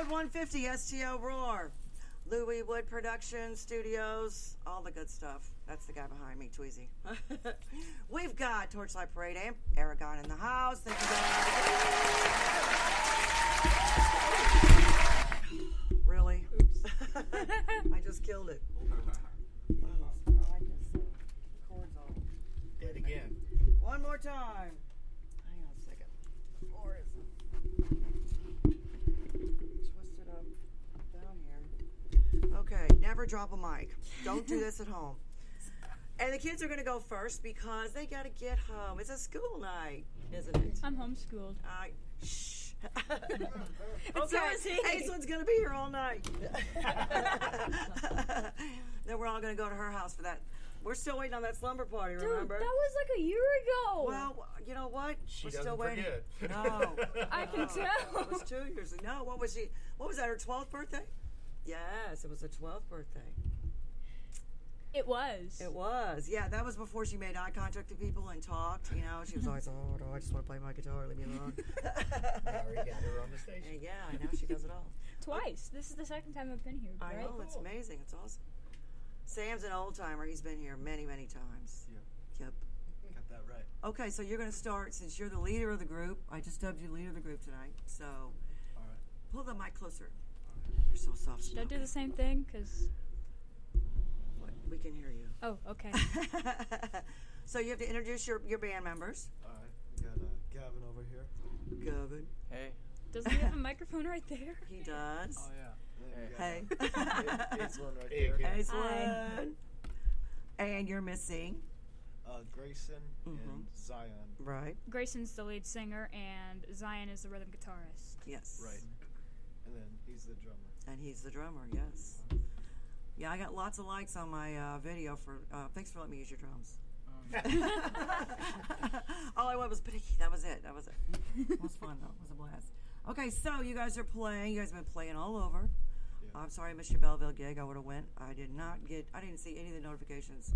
Episode 150, STO Roar. Louis Wood Production Studios, all the good stuff. That's the guy behind me, Tweezy. We've got Torchlight Parade and Aragon in the house. Thank you guys. Really? Oops. I just killed it. Chords all. Dead again. One more time. Hang on a second. Or is it? Twist it up down here. Okay, never drop a mic. Don't do this at home. And the kids are going to go first because they got to get home. It's a school night, isn't it? I'm homeschooled. Shh. So is he. Aislyn's going to be here all night. Then we're all going to go to her house for that. We're still waiting on that slumber party, remember? Dude, that was like a year ago. Well, you know what? We're still waiting. Forget. No. I can tell. It was 2 years ago. No, what was that, her 12th birthday? Yes, it was her 12th birthday. It was. It was. Yeah, that was before she made eye contact with people and talked, you know. She was always, oh, no, I just want to play my guitar, leave me alone. Now we got her on the station. And yeah, I know, she does it all. Twice. This is the second time I've been here, right? I know, it's amazing. It's awesome. Sam's an old timer. He's been here many, many times. Yep. Got that right. Okay, so you're going to start, since you're the leader of the group. I just dubbed you leader of the group tonight. So All right. pull the mic closer. You're so soft. Should I do the same thing? Because... We can hear you. Oh, okay. So you have to introduce your band members. All right. We got Gavin over here. Gavin. Hey. Doesn't he have a microphone right there? He does. Oh, yeah. Hey. Aislinn right Hey, there. Hey, Hi. Swan. And you're missing. Grayson and Zion. Right. Grayson's the lead singer, and Zion is the rhythm guitarist. Yes. Right. And then he's the drummer. And he's the drummer, yes. Yeah, I got lots of likes on my video for, thanks for letting me use your drums. All I want was Panicky. That was it. It was fun, though. It was a blast. Okay, so you guys are playing. You guys have been playing all over. Yeah. I'm sorry I missed your Belleville gig. I would have went. I didn't see any of the notifications.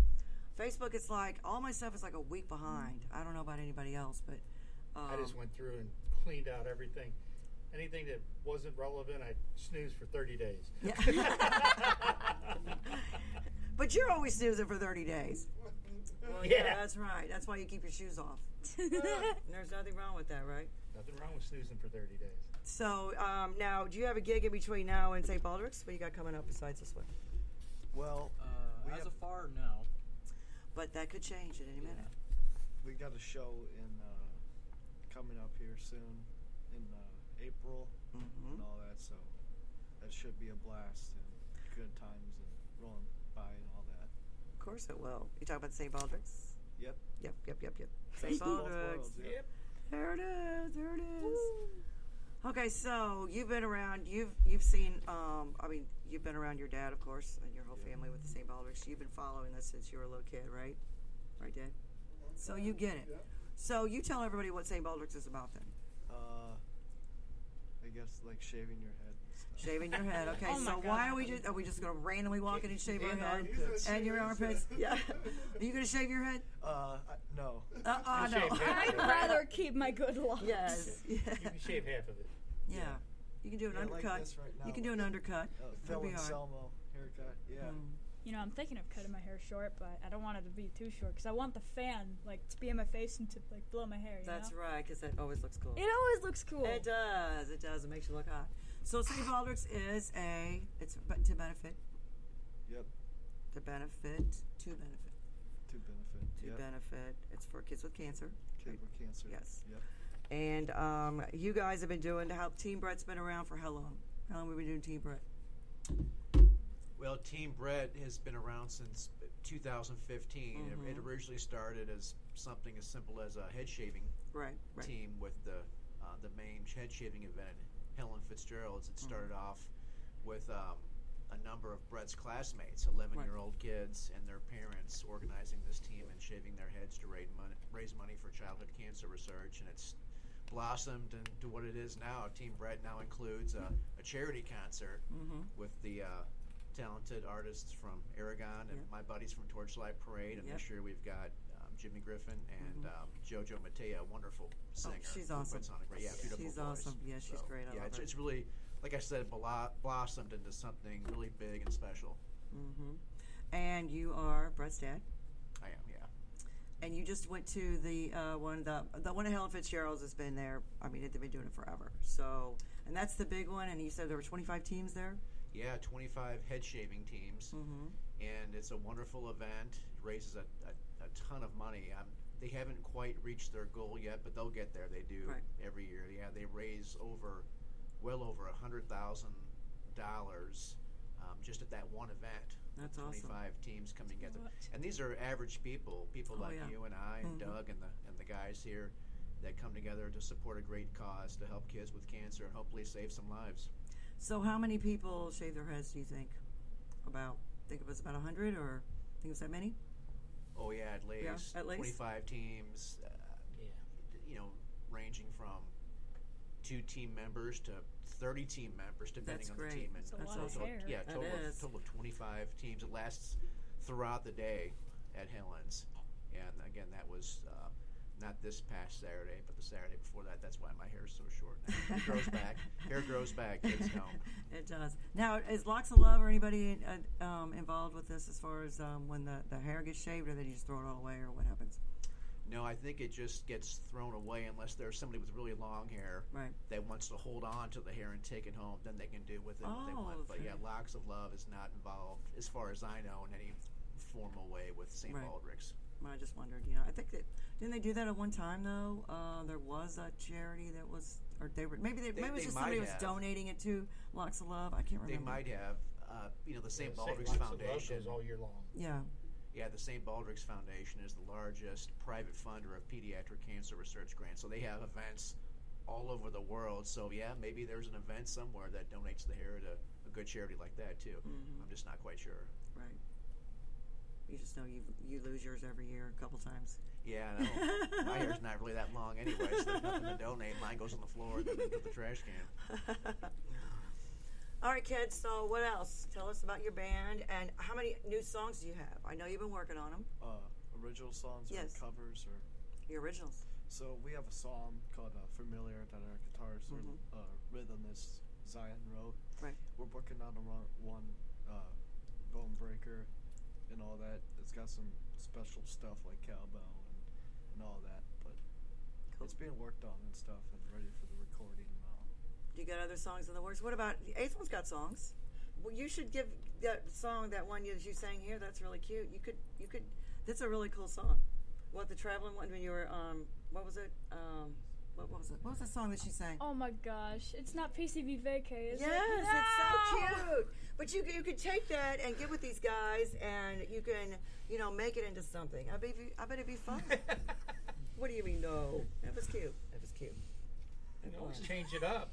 Facebook, it's like, all my stuff is like a week behind. I don't know about anybody else, but. I just went through and cleaned out everything. Anything that wasn't relevant, I snoozed for 30 days. Yeah. But you're always snoozing for 30 days. Well, yeah, that's right. That's why you keep your shoes off. There's nothing wrong with that, right? Nothing wrong with snoozing for 30 days. So, now, do you have a gig in between now and St. Baldrick's? What do you got coming up besides this one? Well, As of far, no. But that could change at any minute. we got a show in coming up here soon in April and all that, so that should be a blast and good times and rolling by and all that. Of course it will. You talk about St. Baldrick's? Yep. Yep. St. Best of both Baldrick's. worlds, yep. There it is. Okay, so you've been around. You've seen. You've been around your dad, of course, and your whole family with the St. Baldrick's. You've been following this since you were a little kid, right? Right, Dad. So you get it. So you tell everybody what St. Baldrick's is about then. I guess like shaving your head. And stuff. Shaving your head. Okay. Oh my So God. why are we just going to randomly walk in and shave our And head armpits. and your armpits? Yeah. Are you going to shave your head? No. No. shave half I'd rather keep my good looks. Yes. Yeah. You can shave half of it. Yeah. You can do an Yeah, like undercut. this right now. You can do an undercut. Phil That'd be and all right. Selmo haircut. Yeah. You know, I'm thinking of cutting my hair short, but I don't want it to be too short because I want the fan to be in my face and to blow my hair. That's know? right, because that always looks cool. It always looks cool. It does. It does. It makes you look hot. So St. Baldrick's is it's to benefit. Yep. To benefit. Yep. Benefit. It's for kids with cancer. Kid with cancer. Yes. Yep. And you guys have been doing Team Brett's been around for how long? How long have we been doing Team Brett? Well, Team Brett has been around since 2015. It originally started as something as simple as a head shaving Right. team with the main head shaving event at Helen Fitzgerald's. It started off with a number of Brett's classmates, 11-year-old kids and their parents, organizing this team and shaving their heads to raise money for childhood cancer research, and it's blossomed into what it is now. Team Brett now includes a charity concert with the talented artists from Aragon and my buddies from Torchlight Parade, and this year we've got Jimmy Griffin and JoJo Matea, a wonderful singer. She's who awesome. puts on a great, beautiful She's voice. awesome. Yeah, she's great. I love her. It's really like I said, blossomed into something really big and special. And you are Brett's dad. I am, yeah. And you just went to the one of Helen Fitzgerald's has been there. I mean, they've been doing it forever. So, and that's the big one. And you said there were 25 teams there. Yeah, 25 head shaving teams, and it's a wonderful event. It raises a ton of money. They haven't quite reached their goal yet, but they'll get there. They do every year. Yeah, they raise well over $100,000 just at that one event. That's 25 awesome. teams come together, and these are average people like you and I and Doug and the guys here that come together to support a great cause to help kids with cancer and hopefully save some lives. So how many people shave their heads, do you think? Think it was about 100, or think it was that many? Oh, yeah, at least. Yeah, at least. 25 teams, ranging from 2 team members to 30 team members, depending on the team. That's a lot of total, hair. Yeah, total of 25 teams. It lasts throughout the day at Helen's. And again, that was not this past Saturday, but the Saturday before that. That's why my hair is so short now. It grows back. Hair grows back. Kids know. It does. Now, is Locks of Love or anybody involved with this as far as when the hair gets shaved, or they just throw it all away, or what happens? No, I think it just gets thrown away unless there's somebody with really long hair that wants to hold on to the hair and take it home. Then they can do with it what they want. But yeah, Locks of Love is not involved, as far as I know, in any formal way with St. Baldrick's. Well, I just wondered. I think that didn't they do that at one time though? There was a charity that was, or they were maybe it was just somebody was donating it to Locks of Love. I can't remember. They might have. The St. Baldrick's Locks Foundation of Love goes all year long. Yeah. Yeah, the St. Baldrick's Foundation is the largest private funder of pediatric cancer research grants. So they have events all over the world. So yeah, maybe there's an event somewhere that donates the hair to a good charity like that too. I'm just not quite sure. Right. You just know you lose yours every year a couple times. Yeah, I know. My hair's not really that long anyway, so there's nothing to donate. Mine goes on the floor and then into the trash can. All right, kids, so what else? Tell us about your band, and how many new songs do you have? I know you've been working on them. Original songs or covers? Or Your originals. So we have a song called Familiar that our guitarist rhythmist Zion wrote. Right. We're working on one Bone Breaker and all that. It's got some special stuff like cowbell and all that, but it's being worked on and stuff and ready for the recording and all. Do you got other songs in the works? What about the eighth one's got songs? Well, you should give that song, that one you sang here. That's really cute. You could. That's a really cool song. What, the traveling one when you were what was it? What was it? What was the song that she sang? Oh my gosh, it's not PCB Vacay, is it? Yes, No! it's so cute. But you could take that and get with these guys, and you can make it into something. I bet it'd be fun. What do you mean no? That was cute. That was cute. You can always change it up.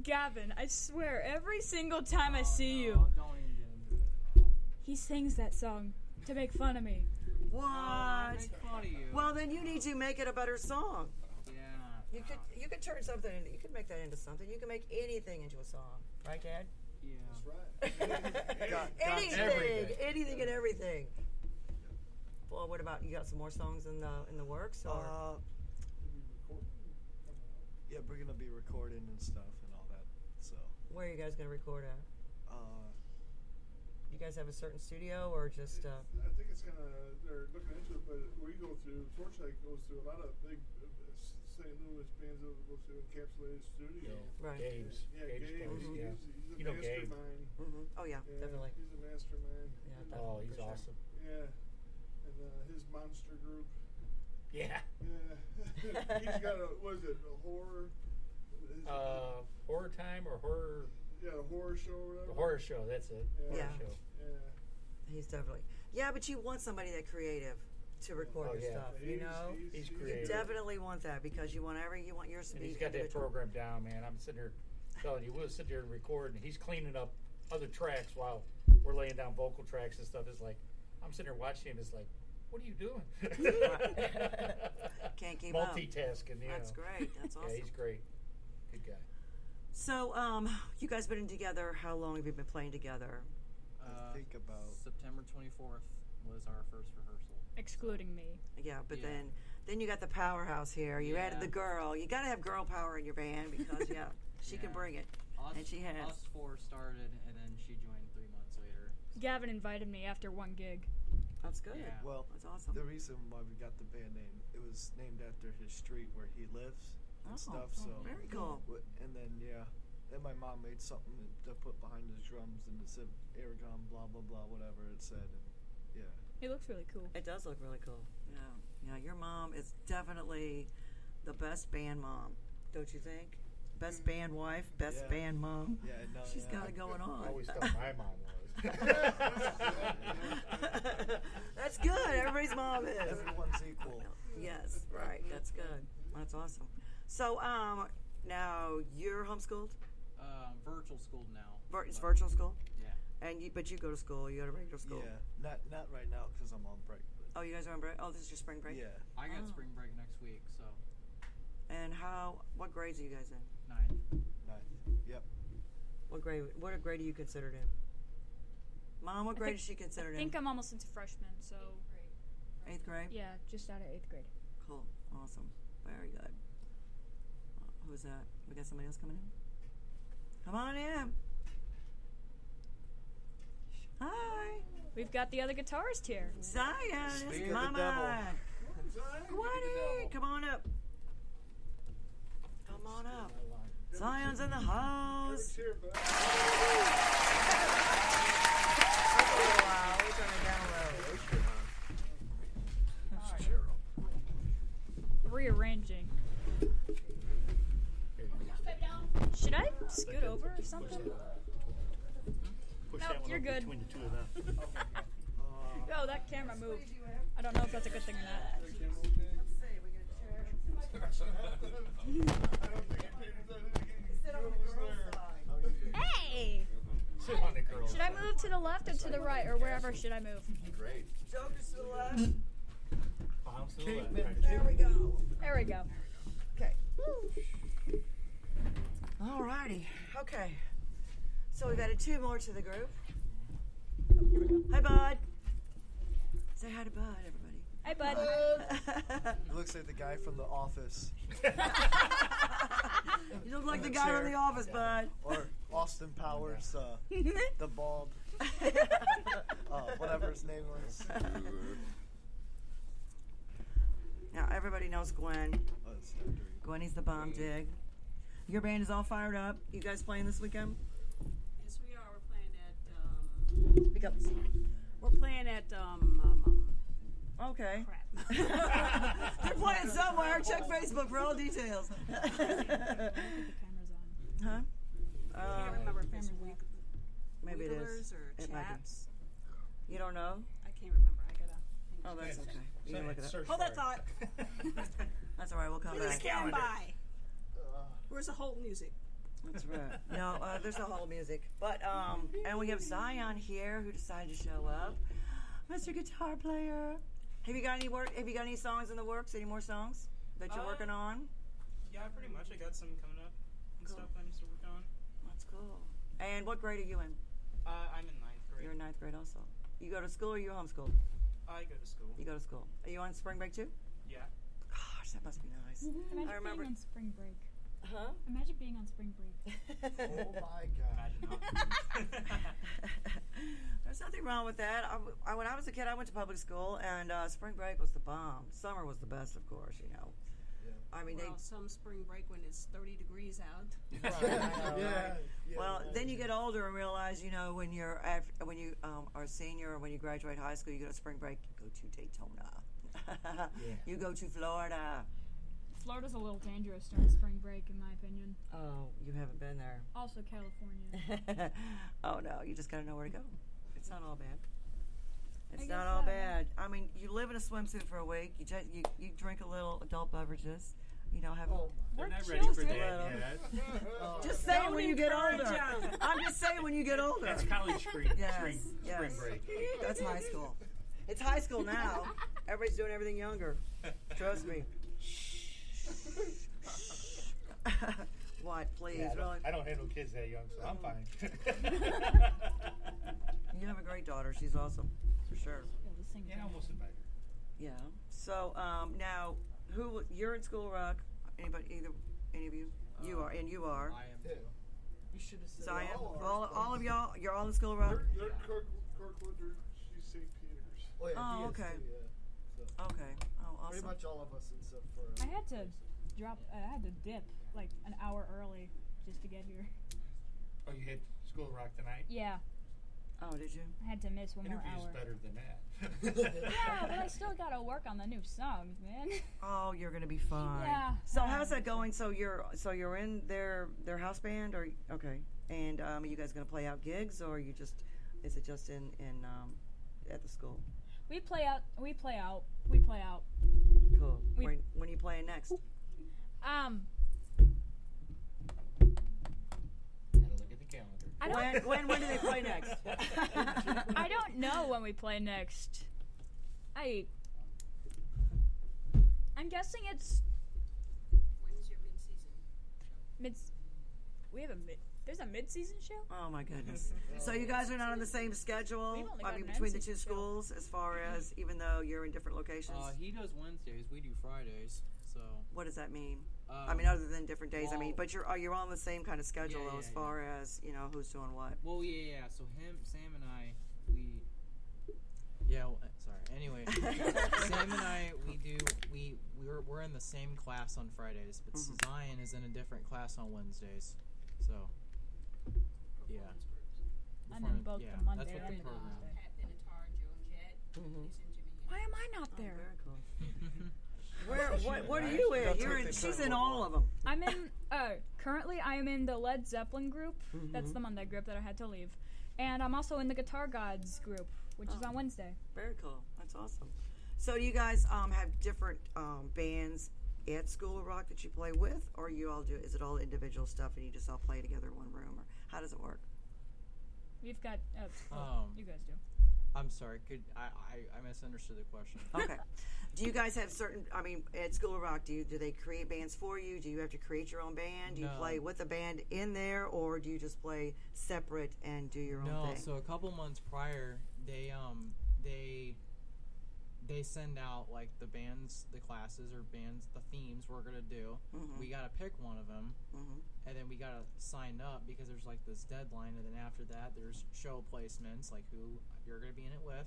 Gavin, I swear, every single time I see you, he sings that song to make fun of me. What? Make fun of you. Well, then you need to make it a better song. Yeah. You could turn something into, you could make that into something. You can make anything into a song, right, Dad? Yeah. That's right. anything and everything. Well, what about, you got some more songs in the works, or? Yeah, we're gonna be recording and stuff and all that. So. Where are you guys gonna record at? You guys have a certain studio, or just? I think it's kind of, they're looking into it, but we go through, Torchlight goes through a lot of big St. Louis bands that go through encapsulated studio. Right. Gabe's. Yeah, Gabe's Gabe. place, yeah. He's a You know Gabe. mastermind. Oh yeah, definitely. He's a mastermind. Yeah, And, Oh, he's For sure. awesome. Yeah. And his monster group. Yeah. Yeah. He's got a horror? Horror Time or Horror... Yeah, a horror show or whatever. The horror show, that's it. Yeah. Horror show. Yeah. He's definitely. Yeah, but you want somebody that creative to record your stuff. He's You creative. definitely want that, because you want yours to And be he's got that individual. program down, man. I'm sitting there telling you, we'll sit there and record, and he's cleaning up other tracks while we're laying down vocal tracks and stuff. It's like, I'm sitting there watching him. It's like, what are you doing? Can't keep up. Multitasking, you That's know. great. That's awesome. Yeah, he's great. Good guy. So, you guys been together. How long have you been playing together? I think about September 24th was our first rehearsal. Excluding me. Yeah, but Yeah. then you got the powerhouse here. You added Yeah. the girl. You got to have girl power in your band because she can bring it. And she has. Us four started, and then she joined 3 months later. Gavin invited me after one gig. That's good. Yeah. Well, That's awesome. the reason why we got the band name, it was named after his street where he lives and stuff. So Very cool. And then then my mom made something to put behind his drums, and it said Aragon, blah blah blah, whatever it said. And It looks really cool. It does look really cool. Yeah. Yeah, your mom is definitely the best band mom, don't you think? Best band wife, best Yeah. band mom. Yeah, no, She's got it going I on. always thought my mom was. That's good. Everybody's mom is. everyone's equal. Yes, right. That's good. That's awesome. So, now you're homeschooled? Virtual school now. It's but- virtual school? Yeah. And but you go to school. You go to regular school. Yeah, not right now because I'm on break. But Oh, you guys are on break? Oh, this is your spring break? yeah, I got Oh. spring break next week, so And what grades are you guys in? 9. nice. Yep. What grade are you considered in? Mom, what grade is she I considered think in? I'm almost into freshman, so 8th grade? yeah, just out of 8th grade. Cool. Awesome. Very good. Who's that? We got somebody else coming in? Come on in. Hi. We've got the other guitarist here. Zion. Speak It's of the Mama. devil. Come on in. Come on up. Come on up. Zion's in the house. Cheer, bud. Wow, we're turning it down low. Rearranging. Should I scoot over or something? Push Nope, that one you're up good. between the two of them. Yo, that camera moved. I don't know if that's a good thing or not. Hey! Sit on the girl. Should I move to the left or to the right or wherever should I move? Great. Joker's to the left. Bounce to the left. Keep Right. There we go. There we go. Okay. Alrighty. Okay. So we've added 2 more to the group. Hi, Bud. Say hi to Bud, everybody. Hi, bud. It looks like the guy from The Office, You look like the the guy from chair. the office, Bud. or Austin Powers, the bald, whatever his name was. Now everybody knows Gwen. Oh, it's not dirty. Gwenny's the bomb dig. Your band is all fired up. You guys playing this weekend? Yes, we are. We're playing at. Speak up. We're playing at. Okay. Crap. They're playing somewhere. Check Facebook for all details. The camera's on. Huh? I can't remember if it's Maybe it is. Wigglers or It might be. Chaps. You don't know? I can't remember. I gotta. Oh, that's okay. You can look it up. Search Hold for that it. thought. That's all right. We'll come Please back. stand by. Where's the whole music? That's right. No, there's no whole music. But, and we have Zion here who decided to show up. Mr. Guitar Player. Have you got any work? Have you got any songs in the works? Any more songs that you're working on? Yeah, pretty much. I got some coming up and Cool. stuff I'm still working on. That's cool. And what grade are you in? I'm in 9th grade. You're in 9th grade also. You go to school or you homeschool? I go to school. You go to school. Are you on spring break too? Yeah. Gosh, that must be nice. Imagine I remember. being on spring break. Huh? Imagine being on spring break. Oh my God. Imagine not. There's nothing wrong with that. When I was a kid, I went to public school, and spring break was the bomb. Summer was the best, of course, you know. Yeah. I mean, Well, some spring break when it's 30 degrees out. Yeah. well, then you get older and realize, you know, when you're when you are a senior or when you graduate high school, you go to spring break, you go to Daytona. You go to Florida. Florida's a little dangerous during spring break, in my opinion. Oh, you haven't been there. Also, California. Oh no, you just gotta know where to go. It's not all bad. It's I not guess all so. bad. I mean, you live in a swimsuit for a week. You drink a little adult beverages. You know, have. They're We're not ready children. for that yet. Just saying when you get encourage older. 'em. I'm just saying when you get older. That's college spring Yes, spring break. That's high school. It's high school now. Everybody's doing everything younger. Trust me. What, please? Yeah, Really? I don't handle kids that young, so I'm fine. You have a great daughter. She's awesome, for sure. Yeah, this thing's Yeah, on. almost invited. Yeah. So now, you're in School Rock? Anybody? Any of you? You are, and you are. I am Yeah. too. You should have said Zion, all all of y'all, you're all in School of Rock? They're Kirkwood, she's St. Peter's. Oh, yeah, Oh, he is okay. too, yeah. So, Okay. Oh, awesome. pretty much all of us except for. I had to dip like an hour early just to get here. Oh, you hit School of Rock tonight? Yeah, Oh, did you? I had to miss one more Interview's hour. better than that. Yeah, but I still gotta work on the new songs, man. Oh, you're gonna be fine. Yeah. So how's that going? So you're in their house band, or okay? And are you guys gonna play out gigs, or is it just in at the school? We play out. Cool. We- When are you playing next? Gotta look at the calendar. I don't. When do they play next? I don't know when we play next. I'm guessing it's When's your mid-season? mid. We have there's a mid-season show. Oh my goodness! So you guys are not on the same schedule. We've only I got mean, an between the NC two show. schools, as far as even though you're in different locations. He does Wednesdays. We do Fridays. So. What does that mean? I mean, other than different days. I mean, well- but you're on the same kind of schedule Yeah, though, yeah, as far as who's doing what. Well, yeah. So Sam and I, we. Yeah. Sorry. Anyway, Sam and I, we're in the same class on Fridays, but Zion is in a different class on Wednesdays. So. Yeah. I'm in both the Monday That's what and the the program. Wednesday. Pat Benatar and Joan Jett. Mhm. He's interviewing. Why am I not Oh, there? very cool. What are you in? That's You're what in. they She's put in on all the of them. I'm in. Currently, I am in the Led Zeppelin group. That's the Monday group that I had to leave, and I'm also in the Guitar Gods group, which is on Wednesday. Very cool. That's awesome. So do you guys have different bands at School of Rock that you play with, or you all do? Is it all individual stuff and you just all play together in one room, or how does it work? We've got. You guys do. I'm sorry. I misunderstood the question. Okay. Do you guys have certain? I mean, at School of Rock, do they create bands for you? Do you have to create your own band? Do you No. play with a band in there, or do you just play separate and do your own No, thing? so a couple months prior, they send out like the bands, the classes or bands, the themes we're gonna do. Mhm. We gotta pick one of them, Mhm. and then we gotta sign up because there's like this deadline, and then after that there's show placements, like who you're gonna be in it with,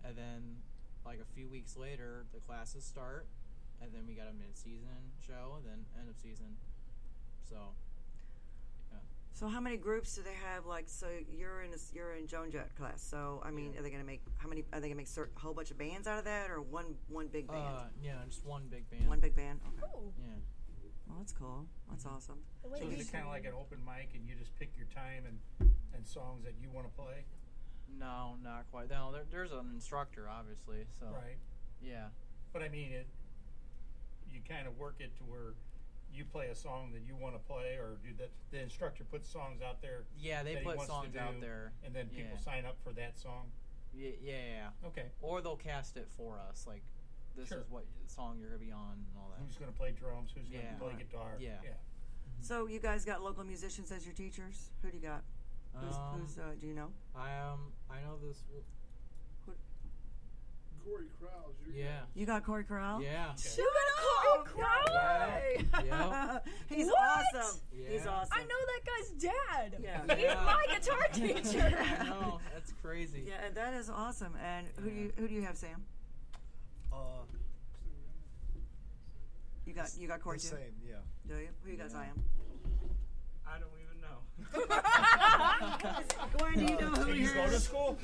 and then like a few weeks later the classes start, and then we got a mid-season show, and then end of season. So. So how many groups do they have? Like, so you're in Joan Jett class. So I mean, Yeah. are they gonna make a whole bunch of bands out of that, or one big band? Yeah, just one big band. One big band. Okay. Cool. Yeah. Well, that's cool. That's awesome. The way So we is it kind of like an open mic, and you just pick your time and songs that you want to play? No, not quite. No, there's an instructor, obviously. So. Right. Yeah. But I mean, you kind of work it to where you play a song that you want to play, or do the instructor puts songs out there? Yeah, they that he put wants to songs out do, there, and then people Yeah. sign up for that song. Yeah. Okay. Or they'll cast it for us, like this Sure. is what song you're gonna be on and all that. Who's going to play drums? Who's going Yeah. to play Right. guitar? Yeah. So you guys got local musicians as your teachers? Who do you got? Who's do you know? I know this. Corey Krause. Yeah. You got Corey Corral? Yeah. Okay. You got Corey Corral? Yeah. He's What? awesome. He's Yeah. awesome. I know that guy's dad. Yeah. He's my guitar teacher. I know, that's crazy. Yeah, and that is awesome. And who do you have, Sam? You got Corey the too? same, yeah. Do you? Who you got, Zion? I don't even know. Gwen, do you know who He's going to yours? school.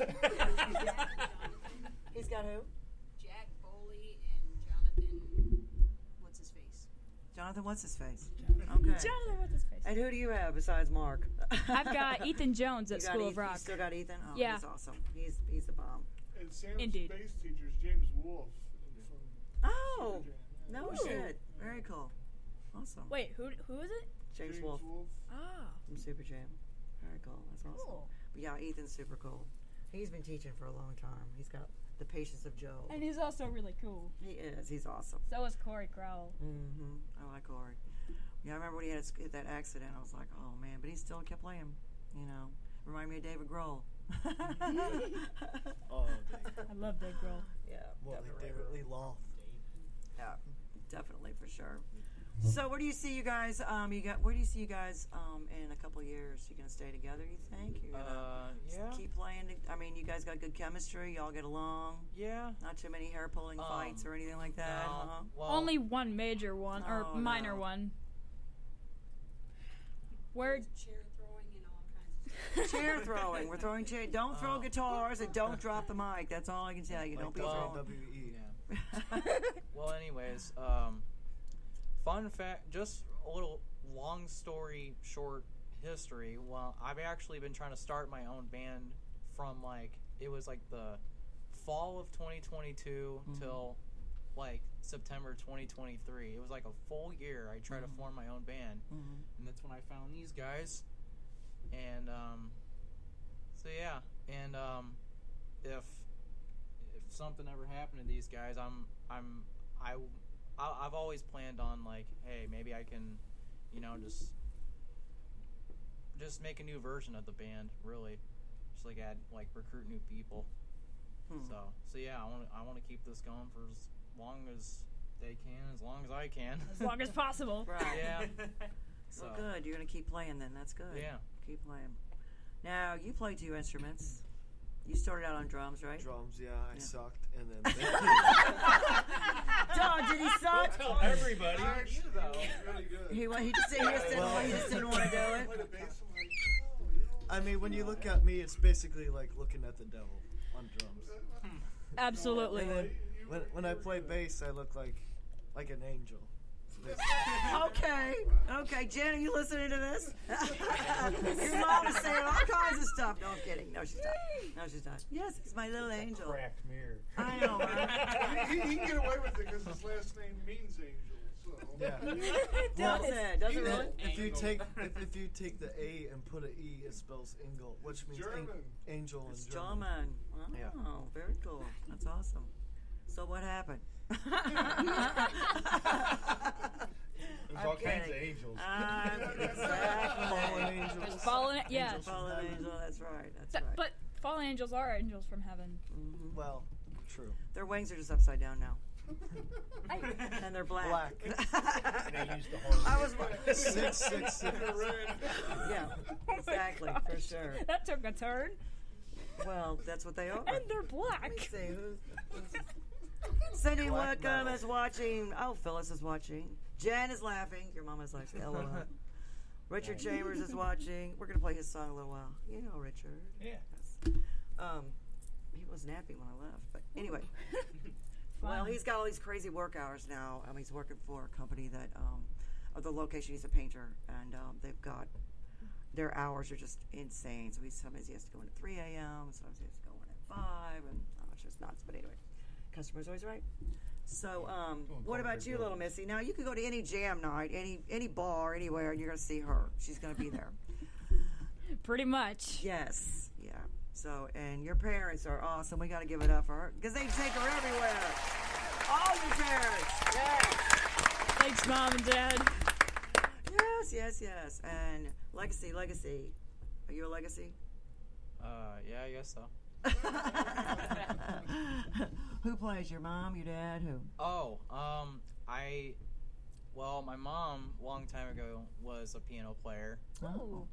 He's got who? Jack Foley and Jonathan. What's his face? Jonathan, what's his face? Okay. Jonathan, what's his face? And who do you have besides Mark? I've got Ethan Jones at You got School of Ethan- Rock. You still got Ethan? Oh, Yeah. he's awesome. He's the bomb. And Sam's Indeed. bass teacher's James Wolfe from Oh, Superjam, yeah. no Ooh. shit. Very cool. Awesome. Wait, who is it? James Wolfe Ah, from Super Jam. Very cool. That's awesome. cool. But yeah, Ethan's super cool. He's been teaching for a long time. He's got the patience of Job. And he's also really cool. He is. He's awesome. So is Corey Crowell. Mm-hmm. I like Corey. Yeah, I remember when he had that accident. I was like, oh man, but he still kept playing. You know, remind me of David Grohl. Oh, Dave. I love Dave Grohl. Yeah, Well, definitely. David Lee Loth. Yeah, definitely for sure. So where do you see you guys? Where do you see you guys in a couple years? You gonna stay together? You think? You're gonna Yeah. keep playing. I mean, you guys got good chemistry. Y'all get along. Yeah. Not too many hair pulling fights or anything like that. No. Huh? Well, Only one major one or Oh, minor no. one. Where Chair throwing and all kinds of stuff. Chair throwing. We're throwing chair. Don't throw guitars and don't drop the mic. That's all I can tell you. Don't be throwing. WWE. Yeah. Well, anyways, fun fact, just a little long story short history. Well, I've actually been trying to start my own band from it was the fall of 2022 till September 2023. It was a full year. I tried to form my own band, and that's when I found these guys. And so yeah, and if something ever happened to these guys, I've always planned on hey, maybe I can, just make a new version of the band. Really, just add recruit new people. So yeah, I want to keep this going for as long as they can, as long as I can, as long as possible. Right. Yeah. So good. You're gonna keep playing then. That's good. Yeah. Keep playing. Now you play 2 instruments. You started out on drums, right? Drums, yeah, I sucked, and then Dog, did he suck? Tell everybody. You though, really good. He just didn't want to do it. Play the bass, I'm like, oh, you know. I mean, when you look at me, it's basically like looking at the devil on drums. Absolutely. And then when I play bass, I look like an angel. Okay, Jen, are you listening to this? Your mom is saying all kinds of stuff. No, I'm kidding. No, she's not. Yes, he's my little angel. Cracked mirror. I know, right? He can get away with it because his last name means angel. So. Yeah. Does it really? If you take the A and put an E, it spells Engel, which means angel in It's German. German. Oh, Yeah. Very cool. That's awesome. So what happened? There's all kinds of angels. Fallen angels. There's fallen, yeah. Fallen angel. That's right. But fallen angels are angels from heaven. Well, true. Their wings are just upside down now. And they're black. They use the horn. I was 666. Yeah, exactly, for sure. That took a turn. Well, that's what they are. And they're black. Let me see who's Cindy Wickham is watching. Oh, Phyllis is watching. Jen is laughing. Your mama's like, LOL. Richard Chambers is watching. We're gonna play his song a little while. You know Richard. Yeah. He was napping when I left, but anyway. Well, he's got all these crazy work hours now. He's working for a company that, of the location. He's a painter, and they've got their hours are just insane. So sometimes he has to go in at 3 a.m. Sometimes he has to go in at 5, and it's just nuts. But anyway, customer's always right. So, what about you, little Missy? Now you can go to any jam night, any bar, anywhere, and you're gonna see her. She's gonna be there. Pretty much. Yes, yeah. So, and your parents are awesome. We got to give it up for her because they take her everywhere. All your parents. Yes. Thanks, Mom and Dad. Yes. And Legacy. Are you a Legacy? Yeah, I guess so. Who plays? Your mom, your dad, who? Oh, well, my mom, a long time ago, was a piano player. Oh.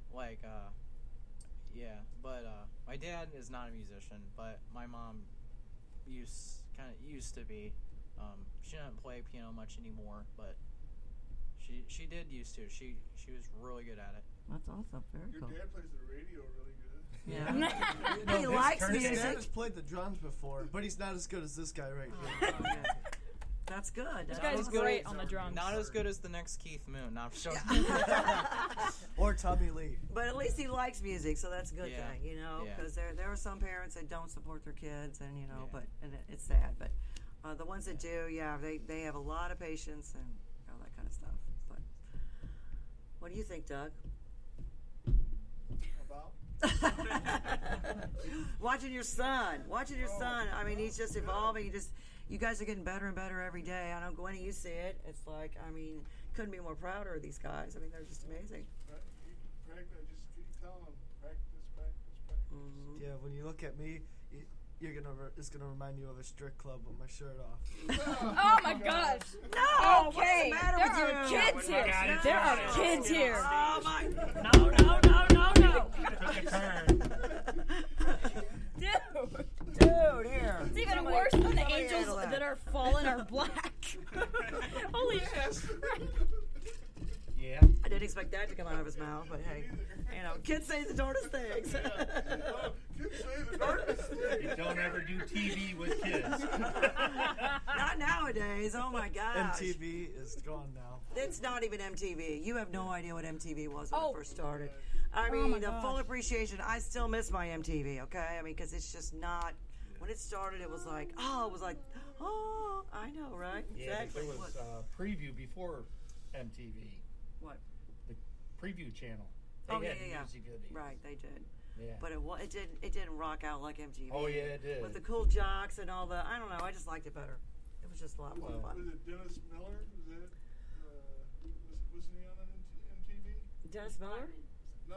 Yeah, but my dad is not a musician, but my mom used to be. She doesn't play piano much anymore, but she did used to. She was really good at it. That's awesome. Very Your cool. dad plays the radio really good. Yeah. He likes His music. dad has played the drums before, but he's not as good as this guy right here. Yeah. That's good. This That's guy's awesome. great on the drums. Not as good as the next Keith Moon. Not sure. Or Tommy Lee. But at least he likes music, so that's a good Yeah. thing, you know. Yeah. Because there are some parents that don't support their kids, and you know, Yeah. and it's sad. But the ones that do, yeah, they have a lot of patience and all that kind of stuff. But what do you think, Doug? About? Watching your son. I mean, he's just evolving. You guys are getting better and better every day. I know, Gwenny, you see it. It's like, I mean, couldn't be more prouder of these guys. I mean, they're just amazing. Just keep telling them, practice. Mm-hmm. Yeah, when you look at me, it's gonna remind you of a strip club with my shirt off. Oh my gosh. No, Okay. Hey, matter there with are you? kids here. Got it. There are Got it. kids here. Oh my! No, no, no, no, no. Took a turn. Dude, here. it's even Somebody- worse than the somebody angels handle that are fallen are black. Holy shit. Yeah. I didn't expect that to come out of his mouth, but hey, you know, kids say the darndest things. Kids say the darkest thing. You don't ever do TV with kids. Not nowadays. Oh my gosh. MTV is gone now. It's not even MTV. You have no idea what MTV was when Oh. it first started. I Oh mean, my the full gosh. appreciation. I still miss my MTV. Okay, I mean, because it's just not. When it started, it was like, oh, I know, right? Yeah, but Exactly. there was preview before MTV. What? The preview channel. They Oh, had yeah. music videos. Right, they did. Yeah. But it didn't rock out like MTV. Oh, yeah, it did. With the cool jocks and all the, I don't know, I just liked it better. It was just a lot more Well, fun. Was it Dennis Miller? Was that? Was he on MTV? Dennis Miller? No.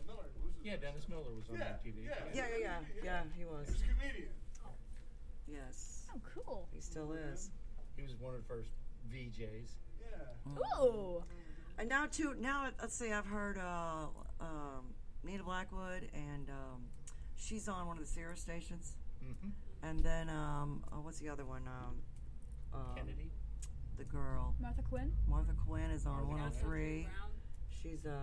Miller. Was it? Yeah, Dennis Miller was on MTV. Yeah, he was. He was a comedian. Yes, Oh, cool. he still is. He was one of the first VJs. Yeah. Ooh. And now let's see, I've heard Nina Blackwood, and she's on one of the Sierra stations. Mm-hmm. And then what's the other one? Kennedy. The girl Martha Quinn? Martha Quinn is on Martha 103. Brown. She's they're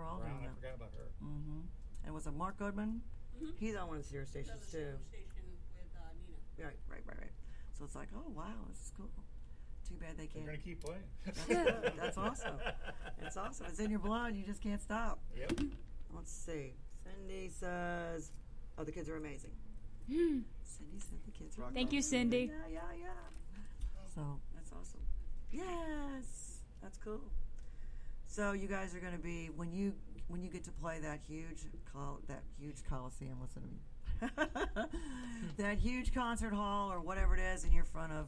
all Brown, doing I that. forgot about her. Mm-hmm. And was it Mark Goodman? Mhm. He's on one of the Sierra Does stations a too. station with Nina. Right. So it's like, oh wow, this is cool. Too bad they They're can't. going to keep playing. That's awesome. It's awesome. It's in your blood. You just can't stop. Yep. Let's see. Cindy says, "Oh, the kids are amazing." Cindy said the kids are. Rock Thank on. you, Cindy. Yeah. So that's awesome. Yes, that's cool. So you guys are going to be when you get to play that huge coliseum. Listen to me. That huge concert hall or whatever it is, and you're in front of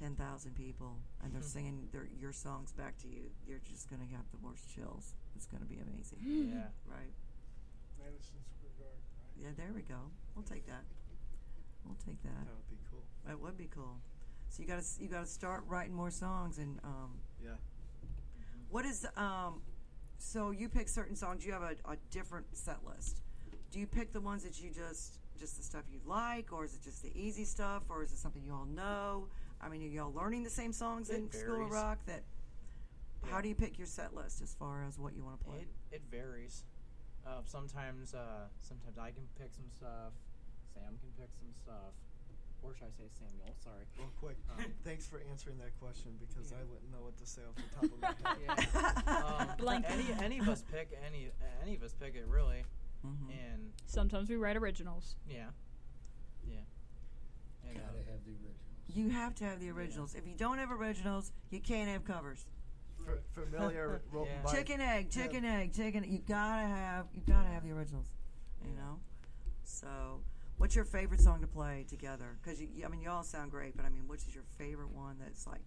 10,000 people, and they're singing your songs back to you. You're just going to have the worst chills. It's going to be amazing. Yeah. Right? Madison Square Garden, right? Yeah. There we go. We'll take that. That would be cool. That would be cool. So you got to start writing more songs and Yeah. what is so you pick certain songs. You have a different set list. Do you pick the ones that you just the stuff you like, or is it just the easy stuff, or is it something you all know? I mean, are y'all learning the same songs in It School of varies. Rock? How Yeah. do you pick your set list as far as what you want to play? It varies. Sometimes I can pick some stuff. Sam can pick some stuff. Or should I say Samuel? Sorry. Real quick, thanks for answering that question because I wouldn't know what to say off the top of my head. Blank. Any of us pick any of us pick it really, Mhm. and Sometimes we write originals. yeah. And, Gotta have the originals. You have to have the originals. If you don't have originals, you can't have covers. Familiar wrote Yeah. by Chicken egg. You gotta have the originals. You know. So, what's your favorite song to play together? Because you all sound great, but I mean, which is your favorite one that's like,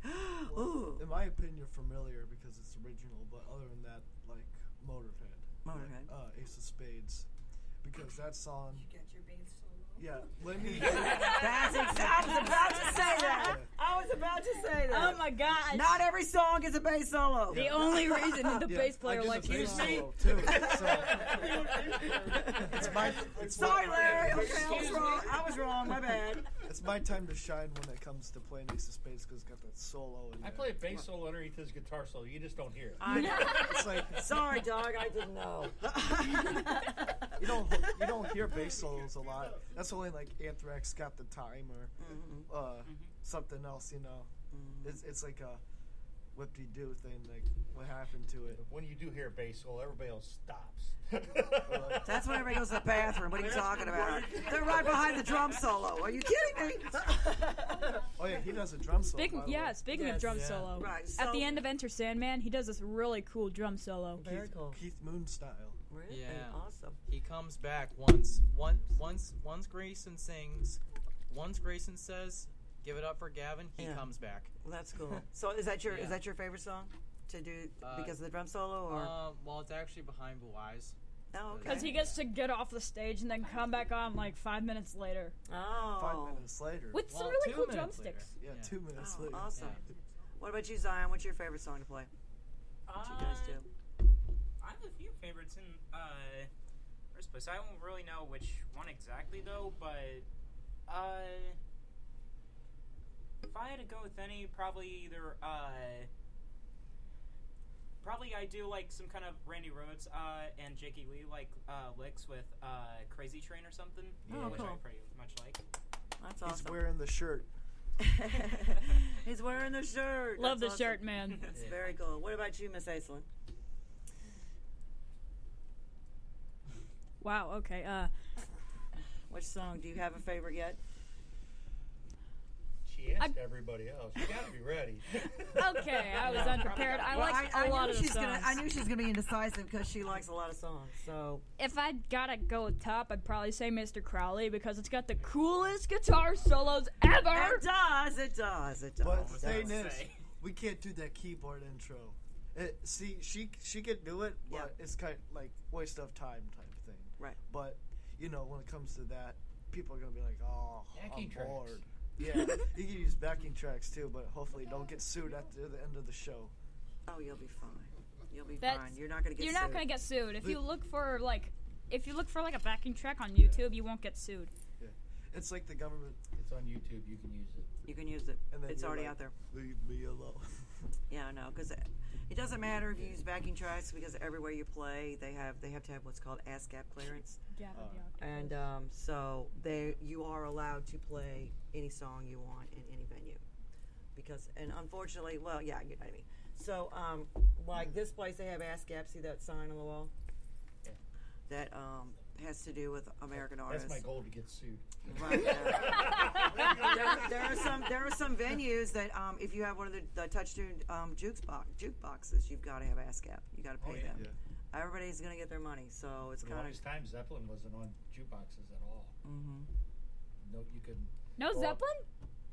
ooh, in my opinion, familiar because it's original, but other than that, like Motorhead. Motorhead. Ace of Spades. Because that song, You get your bass solo. yeah, let me. That's I was about to say that. I was about to say that. Oh my gosh. Not every song is a bass solo. The only reason the Yeah, bass player I did likes the you. bass solo too. So Sorry, Larry. Okay, I was wrong. My bad. it's my time to shine when it comes to playing Ace of Spades because it's got that solo. In I there. play a bass solo underneath his guitar solo. You just don't hear it. I know. It's like Sorry, dog. I didn't know. you don't hear bass solos a lot. That's only like Anthrax Got the Time or something else. It's like a whip-de-doo thing. Like what happened to it. When you do hear a bass solo, everybody else stops. That's when everybody goes to the bathroom. What are you talking about? They're right behind the drum solo. Are you kidding me? Oh yeah, he does a drum solo. by the way. Speaking of Yes. drum Yeah. solo, Right. at the so- end of Enter Sandman, he does this really cool drum solo. Very cool. Keith Moon style. Really? Yeah. Awesome. he comes back once Grayson sings, once Grayson says, "Give it up for Gavin." He Yeah. comes back. Well, that's cool. So is that your Yeah. favorite song to do because of the drum solo or? Well, it's actually Behind Blue Eyes. Oh, okay. Because he gets to get off the stage and then come back on like 5 minutes later Oh. 5 minutes later. with some Well, really 2 cool minutes later. drumsticks. Yeah, 2 minutes Oh, later. awesome. What about you, Zion? What's your favorite song to play? What you guys do? I have a few favorites in first place. I don't really know which one exactly though, but if I had to go with any, probably either probably I do like some kind of Randy Rhoads and Jakey Lee like licks with Crazy Train or something, Oh, which cool. I pretty much like. That's He's awesome. wearing the shirt. He's wearing the shirt. Love That's the awesome. shirt, man. That's very cool. What about you, Miss Aislinn? Wow. Okay. Which song? Do you have a favorite yet? She asked everybody else. You got to be ready. Okay, I was unprepared. I like a lot of the songs. I knew she's gonna be indecisive because she likes a lot of songs. So If I gotta go with top, I'd probably say Mr. Crowley because it's got the coolest guitar solos ever. it does. It does. It does. But the thing gonna is, say. we can't do that keyboard intro. See, she could do it, but Yeah. it's kind of like waste of time type thing. Right. But when it comes to that, people are gonna be like, "Oh, Backing I'm tracks. bored." Yeah, you can use backing tracks too, but hopefully don't get sued at the end of the show. Oh, you'll be fine. You'll be That's- fine. You're not gonna get. You're not sued. gonna get sued if The- you look for a backing track on YouTube. You won't get sued. It's like the government, It's on YouTube. You can use it. You can use it. and then It's you're already like, out there. Leave me alone. Yeah, no, because it doesn't matter if you use backing tracks because everywhere you play, they have to have what's called ASCAP clearance, and so you are allowed to play any song you want in any venue, and unfortunately, well, yeah, you know what I mean. So, like this place, they have ASCAP. See that sign on the wall? Yeah. That has to do with American artists. That's my goal, to get sued. Right. There are some venues that if you have one of the touch-tune jukeboxes, you've got to have ASCAP. You got to pay them. Yeah. Everybody's gonna get their money, so it's For the kind longest time, Zeppelin wasn't on jukeboxes at all. Mm-hmm. No, you couldn't. No Well, Zeppelin?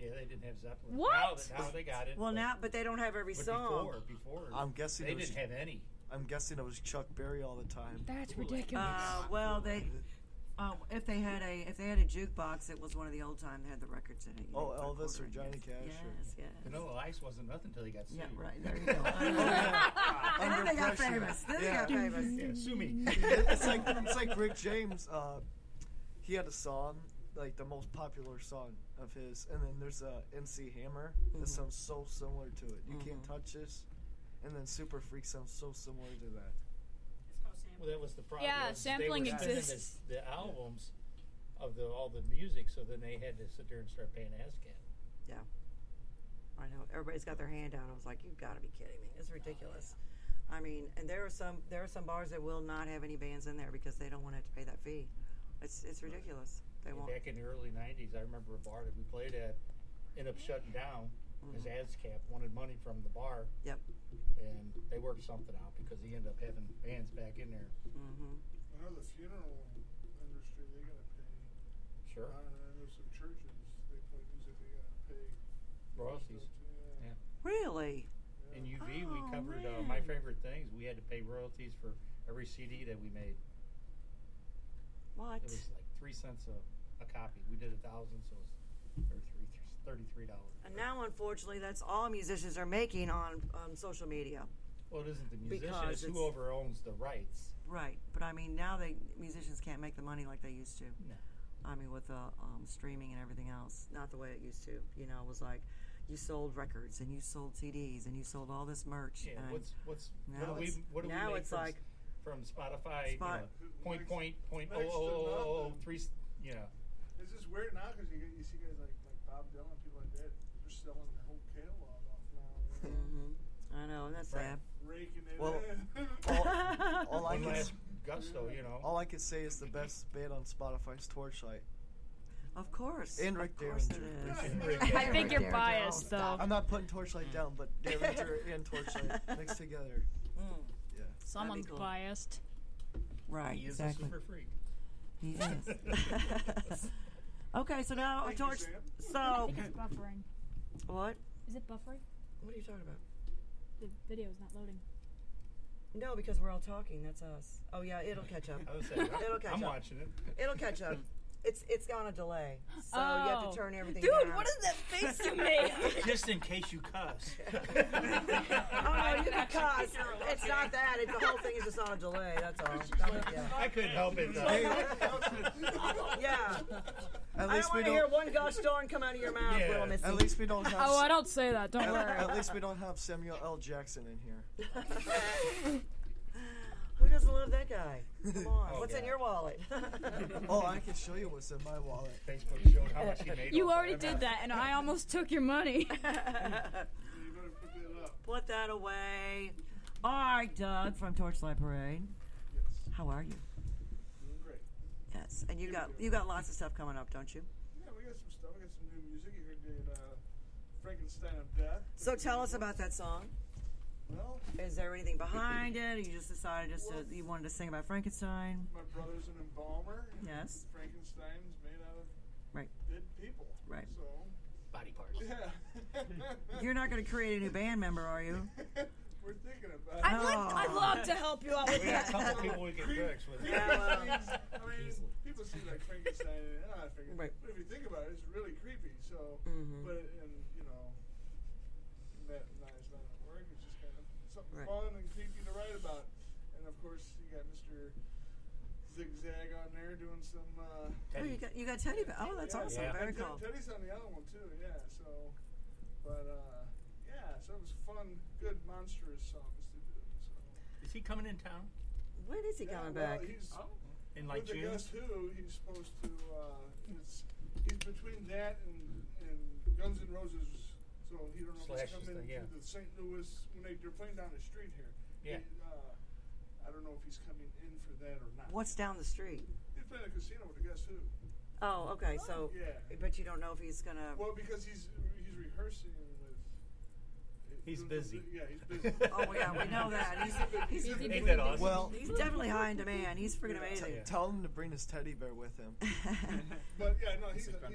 Yeah, they didn't have Zeppelin. What? Now they got it. Well, but they don't have every but song. before, I'm guessing they it was, didn't have any. I'm guessing it was Chuck Berry all the time. That's ridiculous. Well, if they had a jukebox, it was one of the old time. They had the records in it. Oh, put a Elvis quarter or in. Johnny Cash. Yes. Vanilla Ice wasn't nothing until he got sued. Yeah, right. There you go. And then they got Under pressure. famous. Then they Yeah. got famous. Yeah, sue me. It's like Rick James. He had a song, like the most popular song of his, and then there's a NC Hammer that sounds so similar to it. You Can't Touch This, and then Super Freak sounds so similar to that. It's called sampling. Well, that was the problem. Yeah, was sampling they were spending exists. The albums of all the music, so then they had to sit there and start paying ASCAP. I know. Everybody's got their hand out. I was like, you've got to be kidding me. It's ridiculous. I mean, and there are some bars that will not have any bands in there because they don't want to have to pay that fee. It's ridiculous. They won't. Back in the early 90s, I remember a bar that we played at ended up shutting down because ASCAP wanted money from the bar. Yep. And they worked something out because he ended up having bands back in there. Mm-hmm. I know the funeral industry, they gotta pay. Sure. I know some churches, they play music, they gotta pay. Royalties. Yeah. Yeah. Really? In UV, we Oh, covered man. My Favorite Things. We had to pay royalties for every CD that we made. What? It was like 3 cents a copy. We did 1,000, so it was $33. And now, unfortunately, that's all musicians are making on social media. Well, it isn't the musician; Because it's it's- whoever owns the rights. Right. But I mean, now musicians can't make the money like they used to. No. I mean, with streaming and everything else, not the way it used to. You know, it was like you sold records and you sold CDs and you sold all this merch. Yeah. and What do we now make it's from, like from Spotify? Spot- Point Next to 0.00003. Yeah. It's just weird now because you see guys like Bob Dylan and people like that, they're selling their whole catalog off now. You know? I know, and that's Right. sad. Raking it Well, in. all I One can last gusto, all I can say is the best band on Spotify is Torchlight. Of course. And Rick of course it Derringer. is. I think you're Derringer. biased, Oh, though. stop. I'm not putting Torchlight down, but Derringer and Torchlight mixed together. Mm. Yeah. Someone's cool. biased. Right, He is exactly. a super freak. He is. Okay, so now Thank you, Torch. Sam. I So think it's buffering. what? Is it buffering? What are you talking about? The video's not loading. No, because we're all talking. That's us. Oh yeah, it'll catch up. I was saying, It'll catch I'm up. watching it. It'll catch up. it's on a delay, so you have to turn everything Dude, down. what is that face you made? Just in case you cuss. Oh no, you can cuss. It's not that. The whole thing is just on a delay. That's all. Yeah. I couldn't help it though. Yeah. At I least don't we want to hear don't. one gosh darn come out of your mouth, Yeah. little Missy. At least we don't have. Oh, I don't say that. Don't worry. At least we don't have Samuel L. Jackson in here. Who doesn't love that guy? Come on. Oh, What's in God. your wallet? Oh, I can show you what's in my wallet. Facebook showed how much he made. You off already of did that, and I almost took your money. You better put that up. Put that away. All right, Doug from Torchlight Parade. Yes. How are you? Doing great. Yes, and you got lots of stuff coming up, don't you? Yeah, we got some stuff. We got some new music. You heard the Frankenstein of Death. So tell us about that song. Well, Is there anything behind it? Or you just decided you wanted to sing about Frankenstein? my brother's an embalmer. And Yes. Frankenstein's made out of Right. dead people. Right. So, body parts. yeah. You're not going to create a new band member, are you? We're thinking about it. I'd love to help you out with We got a that. couple people we can fix with. Yeah, well. I mean, people see like Frankenstein and Frankenstein, Right. but if you think about it, it's really creepy. So, Mhm. but and you know, Matt and I's not at work. It's just kind of something Right. fun and creepy to write about. And of course, you got Mr. Zigzag on there doing some. Oh, you got Teddy. Oh, that's awesome. Yeah. Very And cool. Teddy's on the other one too. Yeah. So, but yeah. So it was fun, good, monstrous songs to do. So. Is he coming in town When is he Yeah, coming well, back? He's, in like with the June? Guess Who, he's supposed to. He's between that and Guns N' Roses, so he don't know if Slash he's coming thing, yeah. to the St. Louis when they're playing down the street here. Yeah. I don't know if he's coming in for that or not. What's down the street? He's playing a casino with the Guess Who. Oh, okay. So, Yeah. but you don't know if he's gonna. Well, because he's rehearsing with. He's busy. Yeah, he's busy. Oh yeah, we know that. He's Ain't that awesome? Well, he's definitely high in demand. He's freaking amazing. Yeah. tell him to bring his teddy bear with him. But yeah, no, he's on there.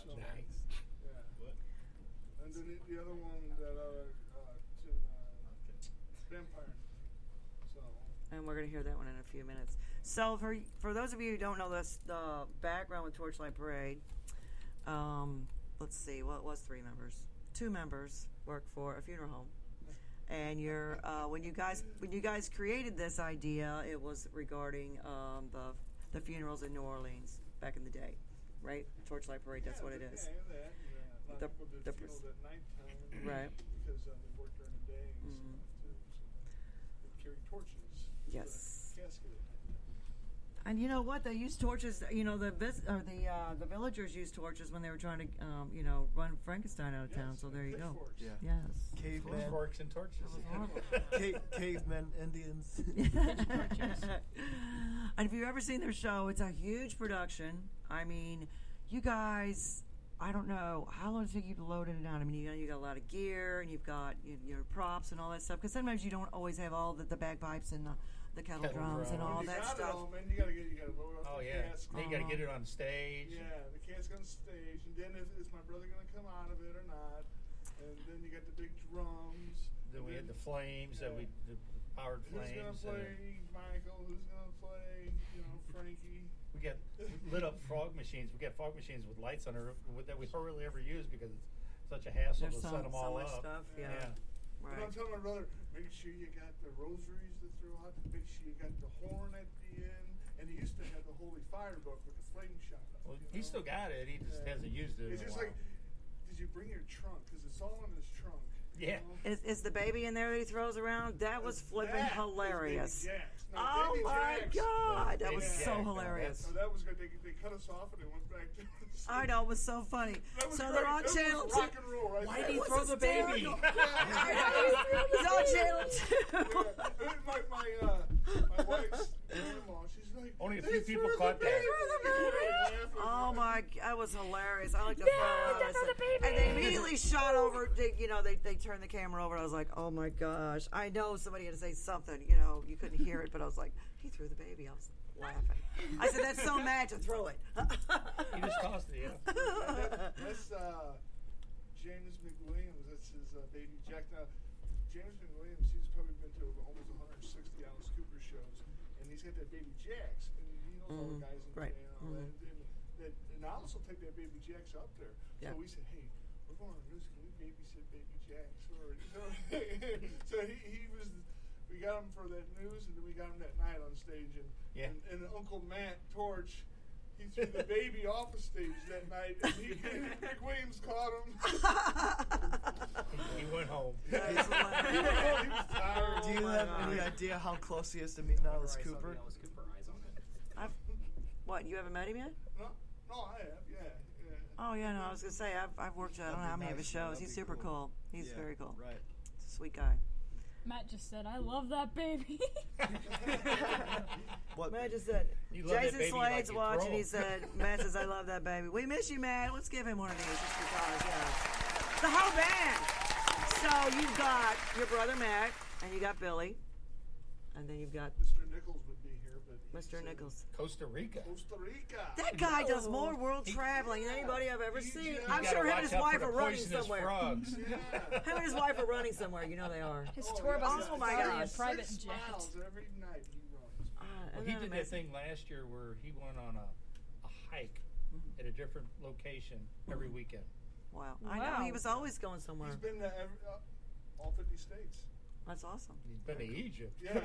So. Nice. Yeah. And then the other one that Vampire. So. And we're gonna hear that one in a few minutes. So for those of you who don't know the background with Torchlight Parade, let's see, what was 3 members? 2 members work for a funeral home, and you're when you guys created this idea, it was regarding the funerals in New Orleans back in the day, right? Torchlight Parade, that's what it is. Yeah, that. A lot of people did funerals at nighttime. Right. Because they worked during the day and stuff too. So they carry torches. Yes. To the casket at nighttime. And you know what? They used torches. You know, the villagers used torches when they were trying to, run Frankenstein out of town. So there you go. Yeah. Yes. Cavemen. Forks and torches. Cavemen, Indians. And if you've ever seen their show, it's a huge production. I mean, you guys, I don't know how long does it take you to load it down. I mean, you got a lot of gear and you've got your props and all that stuff. Because sometimes you don't always have all the bagpipes and the kettle drums and all You that got it stuff. all, man. You gotta load up Oh the yeah. casket. Then you got to get it on stage. Yeah, the casket on stage, and then is my brother gonna come out of it or not? And then you got the big drums. Then we had the flames that we the powered Who's gonna flames. play Michael? Who's gonna play, Frankie? We got lit up fog machines. We got fog machines with lights on it that we hardly ever use because it's such a hassle There's to set them so all much up. stuff, yeah. But Right. I'm telling my brother, make sure you got the rosaries to throw out. Make sure you got the horn at the end. And he used to have the Holy Fire book with the flame shot. Well, he still got it. He just hasn't used it. It's in a just while. like, did you bring your trunk? Because it's all in his trunk. Yeah. Is the baby in there that he throws around? That was flipping That is hilarious. Baby Jax. No, Oh Baby my Jax. God, that was Baby so Jax, hilarious. So that was good. They cut us off and they went back to I know, it was so funny. That was So great. they're on That channel was 2. rock and roll right Why there. did he was throw the baby? hysterical. He's on channel 2. My wife's grandma, she's like, Only a "They few people threw the caught that. baby!" Oh my, that was hilarious. I like to Yeah, follow that's this. not the baby. And they immediately shot over, they turned the camera over and I was like, oh my gosh. I know somebody had to say something, you couldn't hear it, but I was like, he threw the baby. I was laughing. I said, that's so mad to throw it. He just tossed it. Yeah. That's James McWilliams. That's his baby Jack. Now, James McWilliams, he's probably been to almost 160 Alice Cooper shows, and he's got that baby Jax, and he knows all the guys in right. there and all that. And and I also take that baby Jax up there. Yeah. So we said, hey, we're going on news. Can we babysit baby Jax? So he was. We got him for that news, and then we got him that night on stage, and Uncle Matt Torch. He threw the baby off the stage that night, and Rick Williams caught him. He went home. He was tired. Do you have any idea how close he is to meeting Alice Cooper? Alice Cooper eyes on it. What, you haven't met him yet? No, I have, yeah. Oh, yeah, no, I was going to say, I've worked at I don't know how many of his shows. He's super cool. He's very cool. Right. He's a sweet guy. Matt just said, "I love that baby." What? Matt just said, You love that Jason baby Slade's like you watching. throw. He said, Matt says, I love that baby. We miss you, Matt. Let's give him one of these just because, yeah. The whole band. So you've got your brother Matt, and you got Billy, and then you've got Mr. Nichols would be here, but Mr. Nichols. Costa Rica. Costa Rica. That guy does more world traveling than anybody I've ever seen. just I'm You gotta sure him and watch his out wife for are the running poisonous somewhere. frogs. Yeah. Him and his wife are running somewhere. You know they are. His Oh, tour yeah. bus is Oh, my already a gosh. private 6 jet. miles every night he runs. Well, he did that thing last year where he went on a hike at a different location every weekend. Wow. I know. Wow. He was always going somewhere. He's been to all 50 states. That's awesome. He's been to Egypt. Yeah.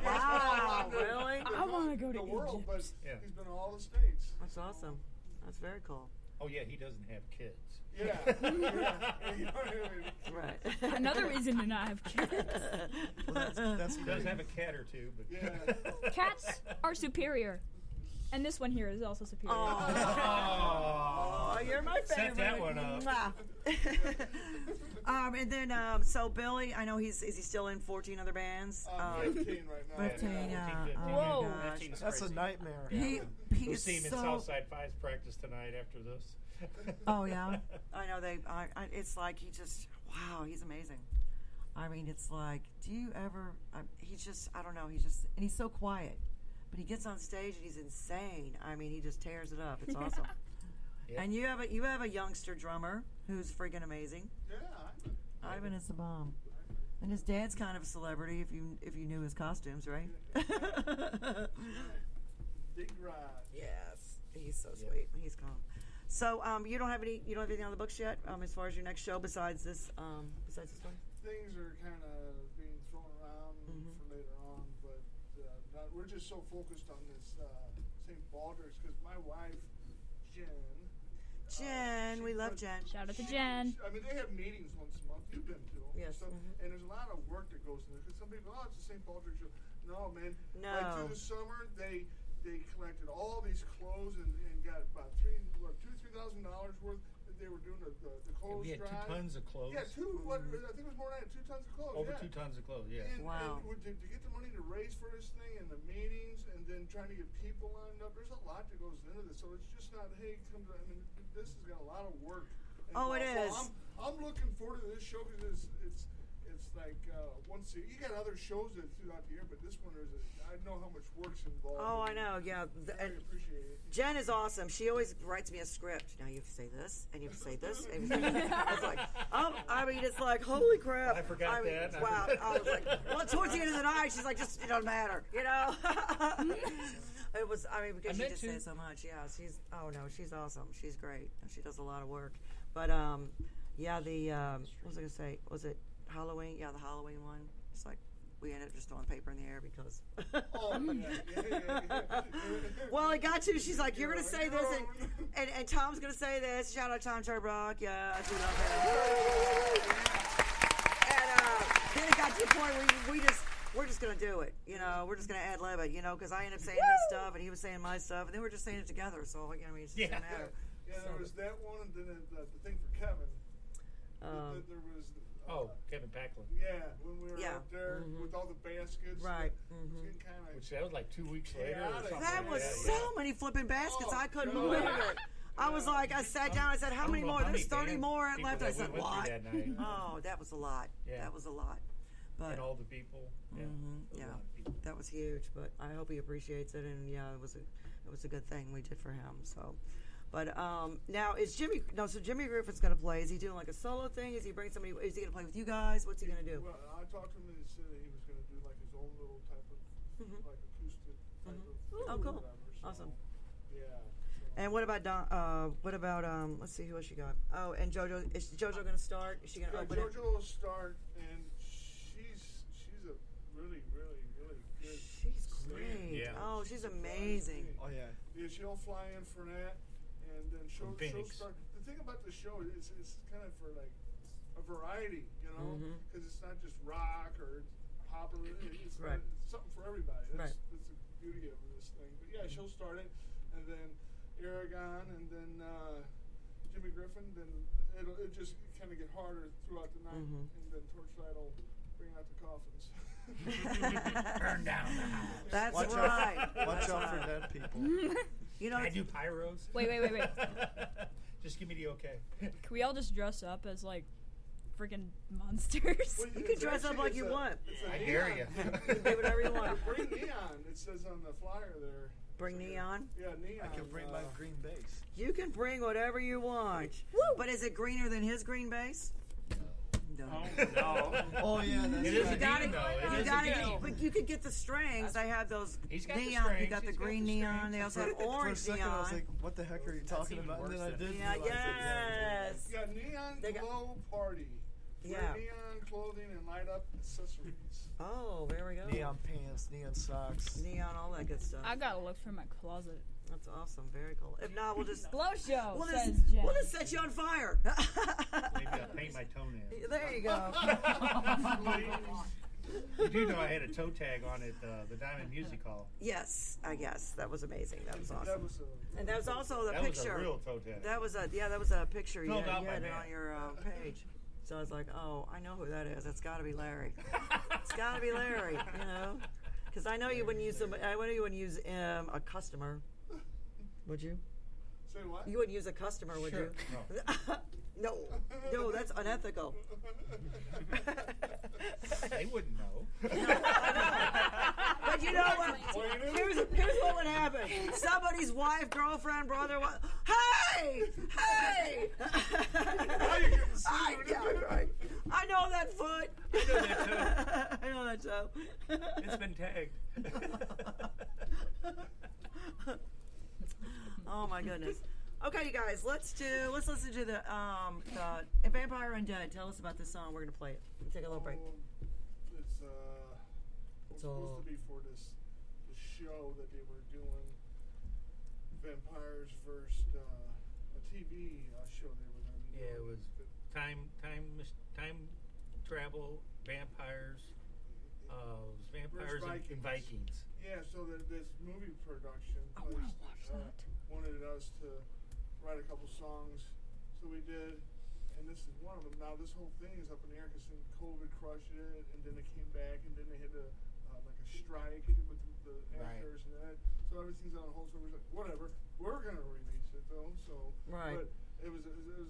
Wow, really? I wanna go to the world, Egypt. but Yeah. he's been to all the states. That's awesome. That's very cool. Oh yeah, he doesn't have kids. Yeah. Right. Another reason to not have kids. Well, that's He does have a cat or two, but Yeah. Cats are superior. And this one here is also superior. Oh, you're my favorite. Set that one up. Mwah. And then, so Billy, I know is he still in 14 other bands? 15 right now. 15, yeah. 15. Oh, Whoa. my gosh. 15 is That's a crazy. nightmare. We'll He's see him in so. Southside Fives practice tonight after this. Oh, yeah. I know it's like wow, he's amazing. I mean, it's like, do you ever, he's just, I don't know, and he's so quiet. But he gets on stage and he's insane. I mean, he just tears it up. It's awesome. Yeah. And you have a youngster drummer who's freaking amazing. Yeah, Ivan is the bomb. And his dad's kind of a celebrity if you knew his costumes, right? Big ride. Yes. He's so sweet. He's calm. So you don't have anything on the books yet as far as your next show besides this one? Things are kind of being thrown around for later on, but we're just so focused on this St. Baldrick's because my wife, Jen, We love Jen. Shout out to Jen. I mean, they have meetings once a month. You've been to them. Yes. And there's a lot of work that goes into it because some people, it's the St. Baldrick's show. No, man. No. Like through the summer, they collected all these clothes and got about $2,000-3,000 worth. They were doing the clothes We had 2 drive. tons of clothes. Yeah, I think it was more than that. 2 tons of clothes. Over yeah. 2 tons of clothes. Yeah. And, Wow. and to get the money to raise for this thing and the meetings and then trying to get people lined up, there's a lot that goes into this. So it's just not, hey, come to, I mean, this has got a lot of work. Oh, it involved. is. So I'm looking forward to this show because it's like once a year. You got other shows that throughout the year, but this one I know how much work's involved. Oh, I and know. Yeah. I appreciate it. Jen is awesome. She always writes me a script. Now you have to say this, and you have to say this. And you have to say this. It's like, I mean, it's like, holy crap. I forgot that. Wow. I was like, well, towards the end of the night, she's like, just, it doesn't matter, you know? It was, I mean, because she just says so much. Yeah, she's awesome. She's great. And she does a lot of work. But, yeah, what was I going to say? Was it Halloween? Yeah, the Halloween one. It's like, we ended up just throwing paper in the air because. Oh, yeah. Well, I got you. She's like, you're going to say this, and Tom's going to say this. Shout out Tom Turbrock. Yes, we love him. And then it got to the point where we're just going to do it. You know, we're just going to ad-lib it, you know, because I ended up saying his stuff, and he was saying my stuff, and then we're just saying it together. So, you know, I mean, it doesn't matter. Yeah, there was that one, and then the thing for Kevin. There was. Kevin Packlin. Yeah, when we were up there with all the baskets. Right. Which that was like 2 weeks later. Or something That like was that, so many flipping baskets. Oh, I couldn't God. believe it. I was like, I sat down. I said, how many more? There's 30 more left. I said, what? Oh, that was a lot. Yeah. That was a lot. But And all the people. Yeah. yeah, that was huge. But I hope he appreciates it. And yeah, it was a good thing we did for him. So. But now is Jimmy? No, so Jimmy Griffin's going to play. Is he doing like a solo thing? Is he bring somebody? Is he going to play with you guys? What's he going to do? Well, I talked to him and he said that he was going to do like his own little type of like acoustic type of Oh, cool. whatever, so, Awesome. Yeah. So And what about let's see who else you got. Oh, and JoJo. Is JoJo going to start? Is she going to open it? JoJo will start, and she's a really good. She's great. Yeah. Oh, she's amazing. Oh yeah. Yeah, she'll fly in for that, and then she'll start. The thing about the show is it's kind of for like a variety, you know, because it's not just rock or pop. It's something for everybody. That's the beauty of this thing. But yeah, she'll start it, and then Aragon, and then Jimmy Griffin. Then it'll just kind of get harder throughout the night, and then Torchlight will bring out the coffins. Burn down the house. That's Watch right. Watch out for dead people. You know, Can I do pyros? Wait. Just give me the okay. Can we all just dress up as like freaking monsters? Well, you can dress up like you want. I dare you. You can do whatever you want. Bring neon. It says on the flyer there. Bring neon. Yeah, neon. I can bring my green base. You can bring whatever you want. Woo! But is it greener than his green base? No. No. Oh yeah, that's It is right. a demon, though. It is a demon. But you could get the strings. They have those He's got the neon. You strings, got the he's got green the neon. strings. They also have For a orange second, neon. I was like, "What the heck are you talking even about?" And then I worse did Yeah, realize yes. You got neon They got- glow party. Yeah. Wear neon clothing and light up accessories. Oh, there we go. neon pants, neon socks. Neon, all that good stuff. I gotta look through my closet. That's awesome. Very cool. If not, we'll just Blow show, we'll says just, Jen. we'll just set you on fire. Maybe I'll paint my toenails. There you go. You do know I had a toe tag on it, the Diamond Music Hall. Yes, I guess that was amazing. That was That awesome. was And that was also the That picture. was a real toe tag. That was a picture you Filled had, out you by had it man. on your page. So I was like, oh, I know who that is. It's got to be Larry. It's got to be Larry. You know, because I know you wouldn't use a customer. Would you? Say what? You wouldn't use a customer, would you? No. No, that's unethical. They wouldn't know. But you know what? Here's what would happen. Somebody's wife, girlfriend, brother. Hey! Now you're getting sued. Yeah, right. I know that foot. I know that too. I know that too. It's been tagged. Oh my goodness. Okay, you guys, let's listen to the Vampire Undead. Tell us about this song. We're gonna play it. Take a little break. It's supposed to be for the show that they were doing. Vampires versus a TV show they were going to be doing. Yeah, it was time travel, vampires. It was vampires and Vikings. Yeah, so this movie production I want to watch that. wanted us to write a couple songs, so we did, and this is one of them. Now this whole thing is up in the air because COVID crushed it, and then it came back, and then they had a strike with the actors, and that, so everything's on hold. So we're like, whatever, we're gonna release it though. So, Right. But it was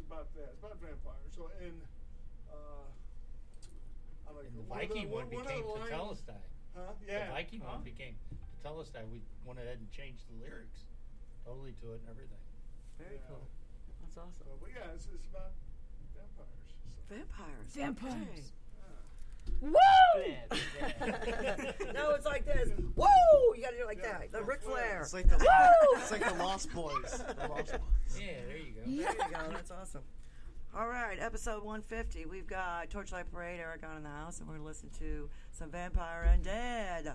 about that. It's about vampires. So and I'm like, And the one of Viking one one of became the lines- Tetelestai. Huh? Yeah. The Viking one became Tetelestai. We went ahead and changed the lyrics totally to it and everything. Very Yeah. cool. That's awesome. So, but yeah, it's about vampires. So. Vampires. Vampires. Okay. Woo! No, it's like this. Woo! You gotta do it like that. The Ric Flair. It's like the Lost Boys. The Lost Boys. Yeah, there you go. There you go. That's awesome. All right, episode 150. We've got Torchlight Parade, Aragon in the house, and we're going to listen to some Vampire Undead.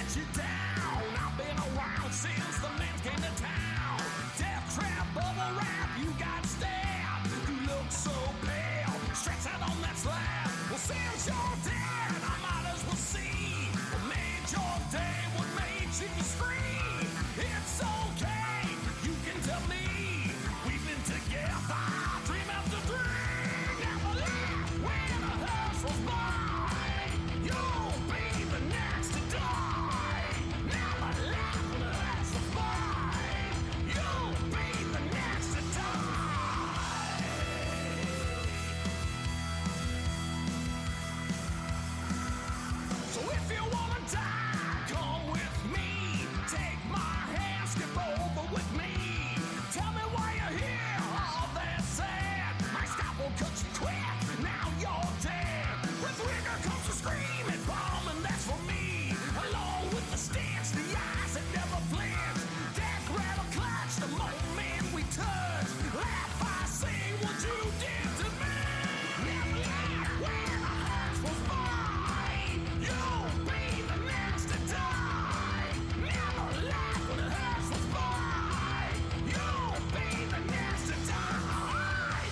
let you down. I've been around since the men came to town. Death trap, bubble wrap, you got stabbed. You look so pale, stretched out on that slab. Well, since you're dead, I might as well see what made your day, what made you scream. It's okay, you can tell me. We've been together, dream after dream. Never laugh when a hearse was mine. You'll be the next to die. Never laugh when a hearse was mine. You'll be the next to die. So if you wanna die, come with me. Take my hand, skip over with me. Tell me why you're here, all that sad. My scalpel cut you quick, now you're dead. With rigor comes a screaming bomb, and that's for me. Along with the stench, the eyes that never flinch. Death rattle clutch the moment we touch. Laugh, I sing what you did to me. Never laugh when a hearse was mine. You'll be the next to die. Never laugh when a hearse was mine. You'll be the next to die.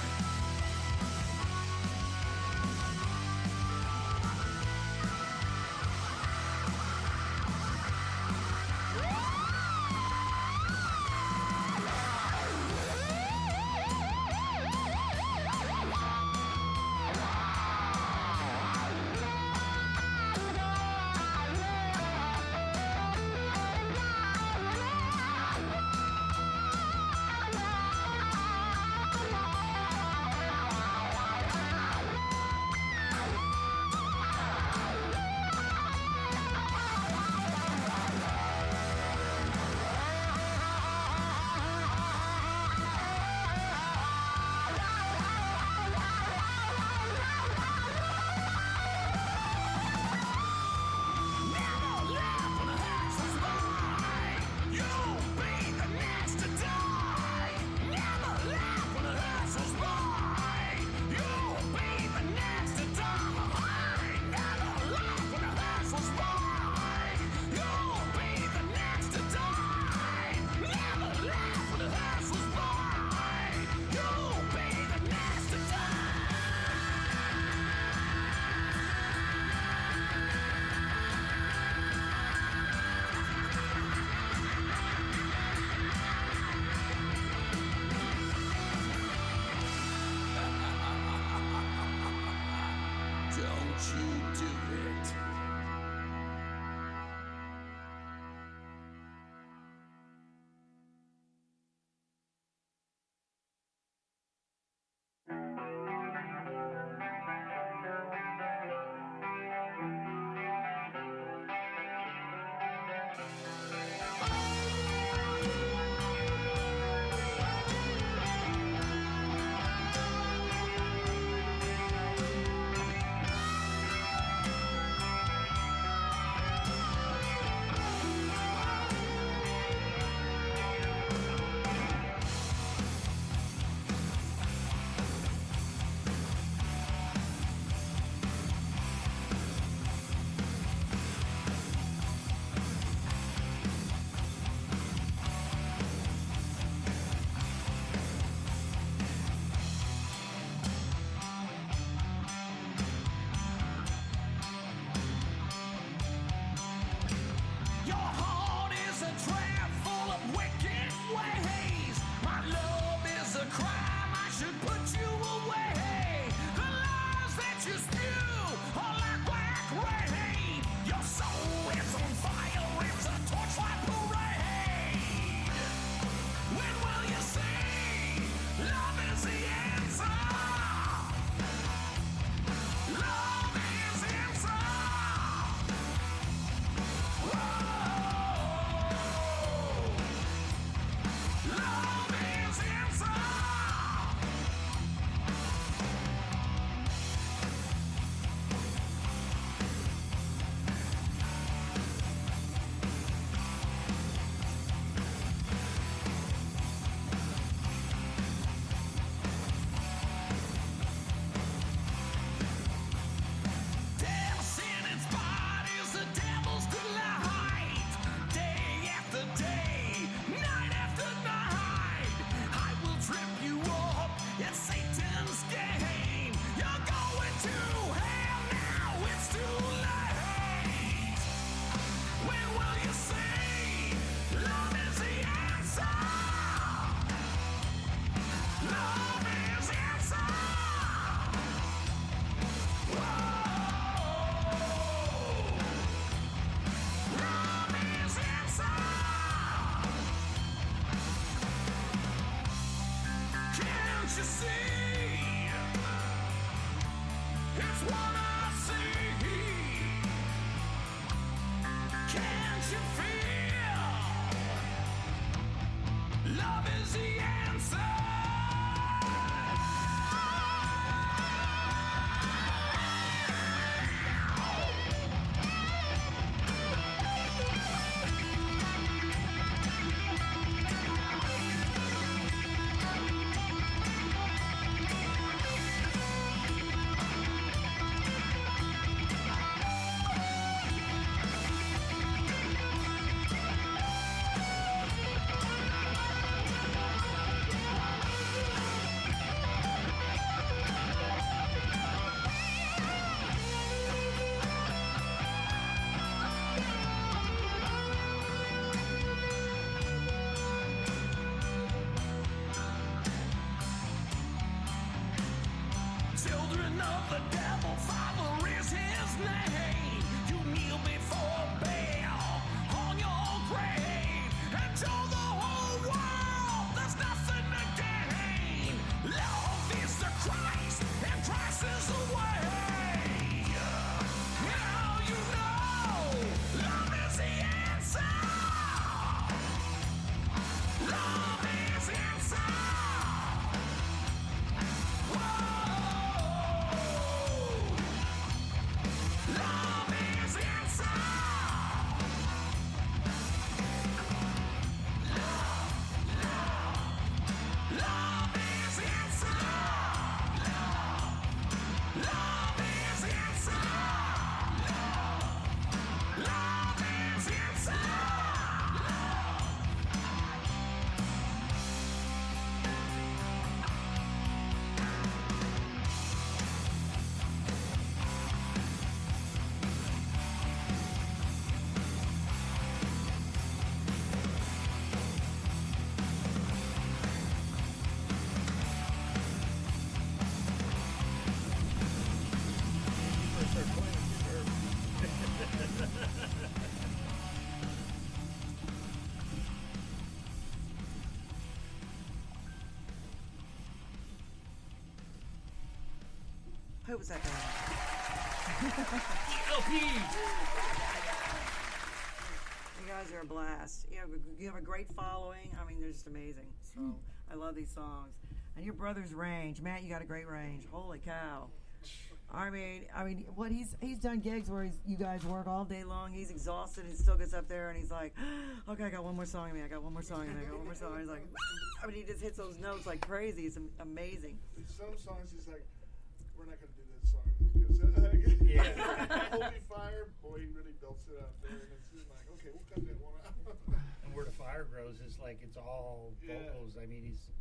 Don't you do it. you see? It's what I see. Can't you feel? Love is the answer. Children of the devil, Father is his name. You kneel before Baal on your grave and show the whole world there's nothing to gain. Love is the Christ, and Christ is the way. Now you know love is the answer. Love is the answer. Love is the answer. Love is the answer. Love is the answer. Love is the answer. Who was that guy? LP. You guys are a blast. You have a great following. I mean, they're just amazing. So I love these songs. And your brother's range, Matt, you got a great range. Holy cow! I mean, what he's done gigs where you guys work all day long. He's exhausted and still gets up there and he's like, okay, I got one more song in me. I got one more song in me. I got one more song. He's like, I mean, he just hits those notes like crazy. It's amazing. Some songs he's like, we're not going to do that song. Because Holy Fire, boy, he really belts it out there. And it's just like, okay, we'll cut that one out. And Where the Fire Grows is like it's all vocals. I mean, he's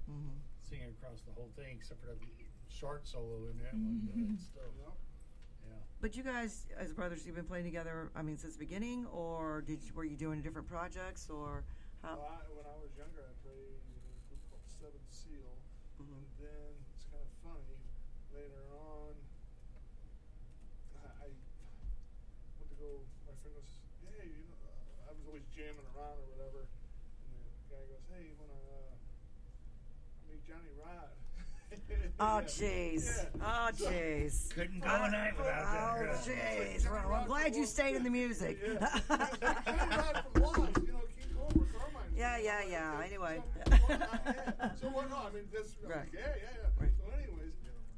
singing across the whole thing except for the short solo in that one. But it's still, yeah. But you guys, as brothers, you've been playing together, I mean, since the beginning? Or were you doing different projects? Or how? Well, when I was younger, I played in a group called Seventh Seal. And then, it's kind of funny, later on, I went to go, my friend goes, hey, I was always jamming around or whatever, and the guy goes, hey, you want to meet Johnny Rod? Oh, jeez. Yeah. Oh, jeez. Couldn't go a night without that. Oh, jeez. Well, I'm glad you stayed in the music. Johnny Rod from Lost, King Cobra, Carmine. Yeah. Anyway. So what? No, I mean, that's Right. Yeah. Right. So, anyways,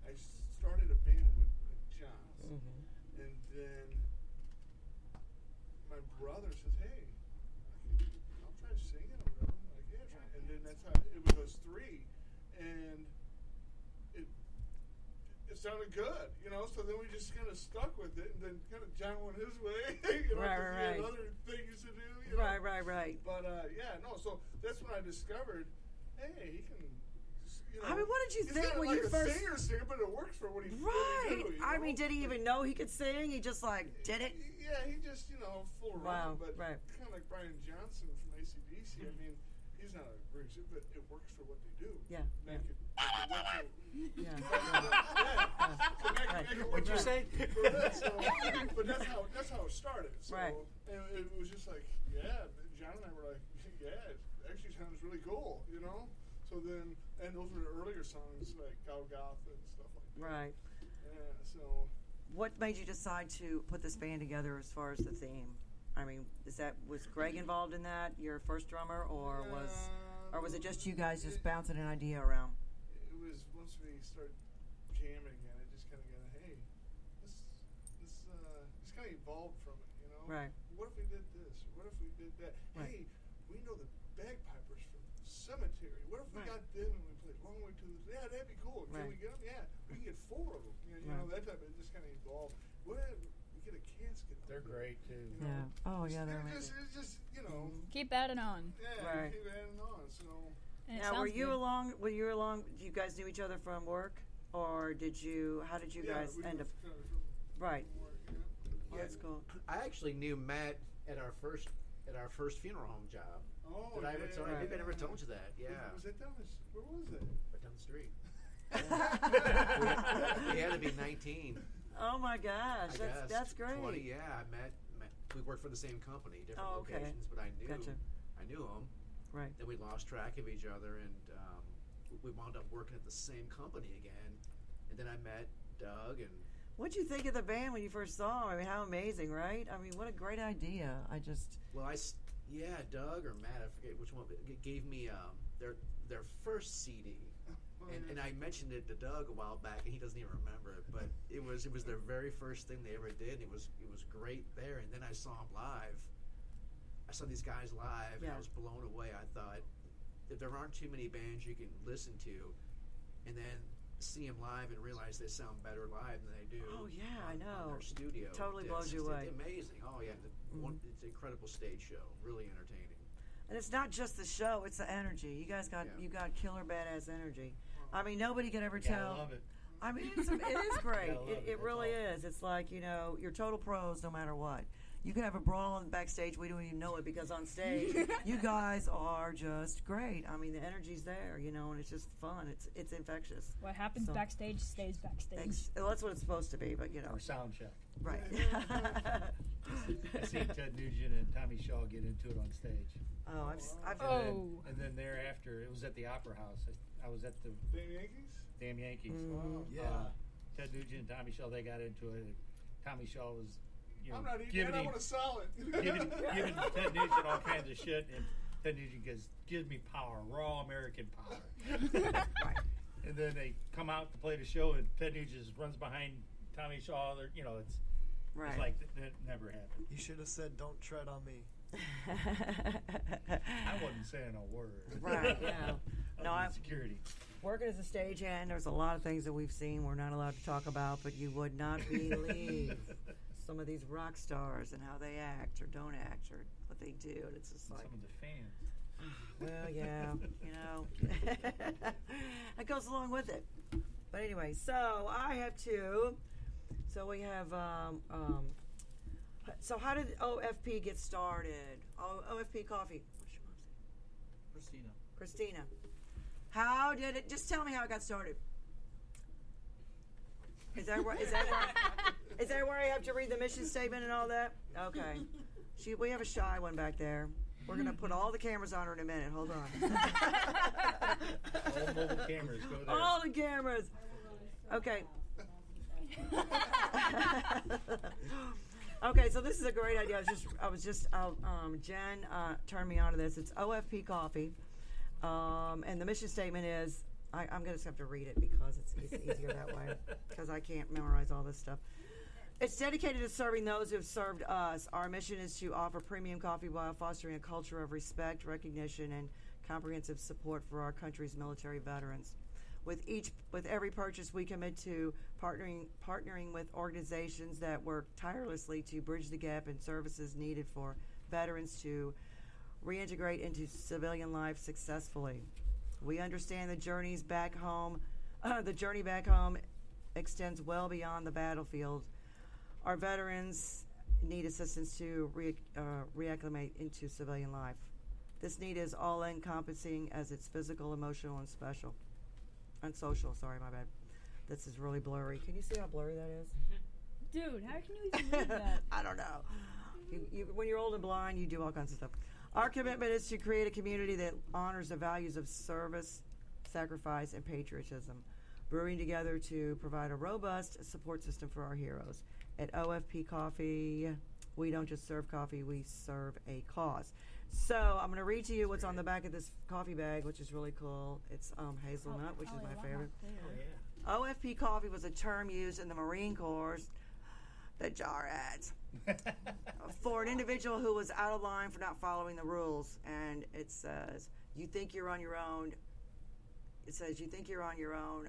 I started a band with John, and then my brother says, "Hey, I'll try singing or whatever." I'm like, "Yeah, try." And then that's how it was us three, and it sounded good, So then we just kind of stuck with it, and then kind of John went his way, Right. He had other things to do, Right. But so that's when I discovered, hey, he can. I mean, what did you think when like you a first? singer, but it works for what he Right. really do, I mean, did he even know he could sing? He just did it. Yeah, he just fooled around. But right. kind of like Brian Johnson from AC/DC. I mean, he's not a great singer, but it works for what they do. Yeah. Make it work for, What'd you say? But that's how it started. So, Right. And it was just like, John and I were like, it actually sounds really cool, So then, and those were the earlier songs like Golgotha and stuff like that. Right. Yeah. So. What made you decide to put this band together as far as the theme? I mean, was Greg involved in that? Your first drummer, or was it just you guys just bouncing an idea around? It was once we started jamming again, it just kind of got, hey, this kind of evolved from it, you know? Right. What if we did this? What if we did that? Right. Hey, we know the bagpipers from Cemetery. What if we got them and we played Long Way to the... Yeah, that'd be cool. Can we get them? Yeah. We can get 4 of them. You know, that type of... It just kind of evolved. What if we get a casket? They're great, too. You know? Yeah. Oh, yeah, they're amazing. It's just, you know... Keep adding on. Yeah, right. keep adding on, so... Now, were you along? You guys knew each other from work, or how did you guys end up? Right. Work, Oh, that's cool. I actually knew Matt at our first funeral home job. Oh, Did I ever tell you? Maybe I never told you that. Yeah. Was that down where was that? Right down the street. We had to be 19. Oh my gosh, that's great. 20, yeah. I met. We worked for the same company, different locations, but I knew him. Right. Then we lost track of each other, and we wound up working at the same company again. And then I met Doug. And what'd you think of the band when you first saw them? I mean, how amazing, right? I mean, what a great idea. Doug or Matt, I forget which one, gave me their first CD. And I mentioned it to Doug a while back, and he doesn't even remember it. But it was their very first thing they ever did, and it was great there. And then I saw them live. I saw these guys live, and I was blown away. I thought, if there aren't too many bands you can listen to, and then see them live and realize they sound better live than they do. Oh yeah, I know. On their studio, Totally blows you away. It's amazing. Oh yeah, it's an incredible stage show. Really entertaining. And it's not just the show; it's the energy. You guys got killer badass energy. I mean, nobody could ever tell. I love it. I mean, it is great. It really awesome. is. It's like, you're total pros no matter what. You can have a brawl on the backstage. We don't even know it because on stage, you guys are just great. I mean, the energy's there, and it's just fun. It's infectious. What happens backstage stays backstage. Well, that's what it's supposed to be, but Or sound check. Right. I seen Ted Nugent and Tommy Shaw get into it on stage. Oh, I've And then thereafter, it was at the Opera House. I was at the Damn Yankees. Mm-hmm. Yeah. Ted Nugent and Tommy Shaw, they got into it. And Tommy Shaw was, I'm not eating that. I want a salad. giving Ted Nugent all kinds of shit, and Ted Nugent gives me power, raw American power. Right. And then they come out to play the show, and Ted Nugent just runs behind Tommy Shaw. It's like that never happened. You should have said, "Don't tread on me." I wasn't saying a word. Right. Yeah. No, I'm security. Working as a stagehand, there's a lot of things that we've seen we're not allowed to talk about, but you would not believe some of these rock stars and how they act or don't act or what they do. And it's just like some of the fans. Well, yeah, that goes along with it. But anyway, so I have two. So we have. So how did OFP get started? OFP Coffee. What's your mom's name? Christina. How did it? Just tell me how it got started. Is that where I have to read the mission statement and all that? Okay. We have a shy one back there. We're gonna put all the cameras on her in a minute. Hold on. All mobile cameras go there. All the cameras. Okay. Okay, so this is a great idea. Jen turned me on to this. It's OFP Coffee, and the mission statement is, I'm going to have to read it because it's easier that way, because I can't memorize all this stuff. It's dedicated to serving those who have served us. Our mission is to offer premium coffee while fostering a culture of respect, recognition, and comprehensive support for our country's military veterans. With every purchase, we commit to partnering with organizations that work tirelessly to bridge the gap in services needed for veterans to reintegrate into civilian life successfully. We understand the journey back home extends well beyond the battlefield. Our veterans need assistance to reacclimate into civilian life. This need is all-encompassing as it's physical, emotional, and social. Sorry, my bad. This is really blurry. Can you see how blurry that is? Dude, how can you even read that? I don't know. When you're old and blind, you do all kinds of stuff. Our commitment is to create a community that honors the values of service, sacrifice, and patriotism, brewing together to provide a robust support system for our heroes. At OFP Coffee, we don't just serve coffee, we serve a cause. So I'm going to read to you what's on the back of this coffee bag, which is really cool. It's hazelnut, which is my favorite. OFP coffee was a term used in the Marine Corps, the jar ads, for an individual who was out of line for not following the rules. And it says, you think you're on your own. It says, you think you're on your own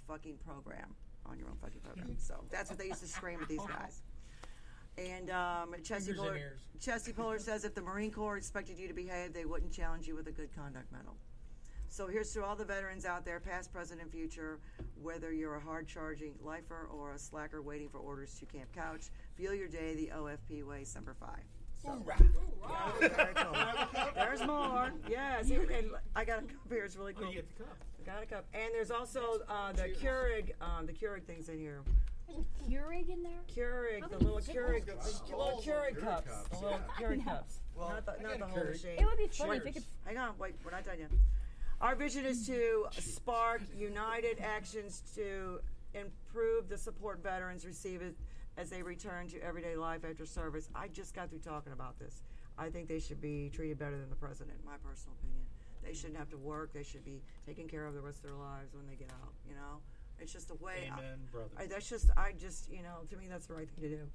fucking program. On your own fucking program. So that's what they used to scream at these guys. And Chesty Puller says, if the Marine Corps expected you to behave, they wouldn't challenge you with a good conduct medal. So here's to all the veterans out there, past, present, and future, whether you're a hard-charging lifer or a slacker waiting for orders to Camp Couch, feel your day the OFP way, Semper Fi. So, very cool. There's more. Yes, and I got a cup here. It's really cool. You get the cup. Got a cup. And there's also the Keurig things in here. Keurig in there? Keurig, the little Keurig cups. The little Keurig cups. Well, not the whole machine. It would be funny if it could. Hang on, wait, we're not done yet. Our vision is to spark united actions to improve the support veterans receive it as they return to everyday life after service. I just got through talking about this. I think they should be treated better than the president, my personal opinion. They shouldn't have to work. They should be taken care of the rest of their lives when they get out, you know? It's just the way. Amen, brother. To me, that's the right thing to do.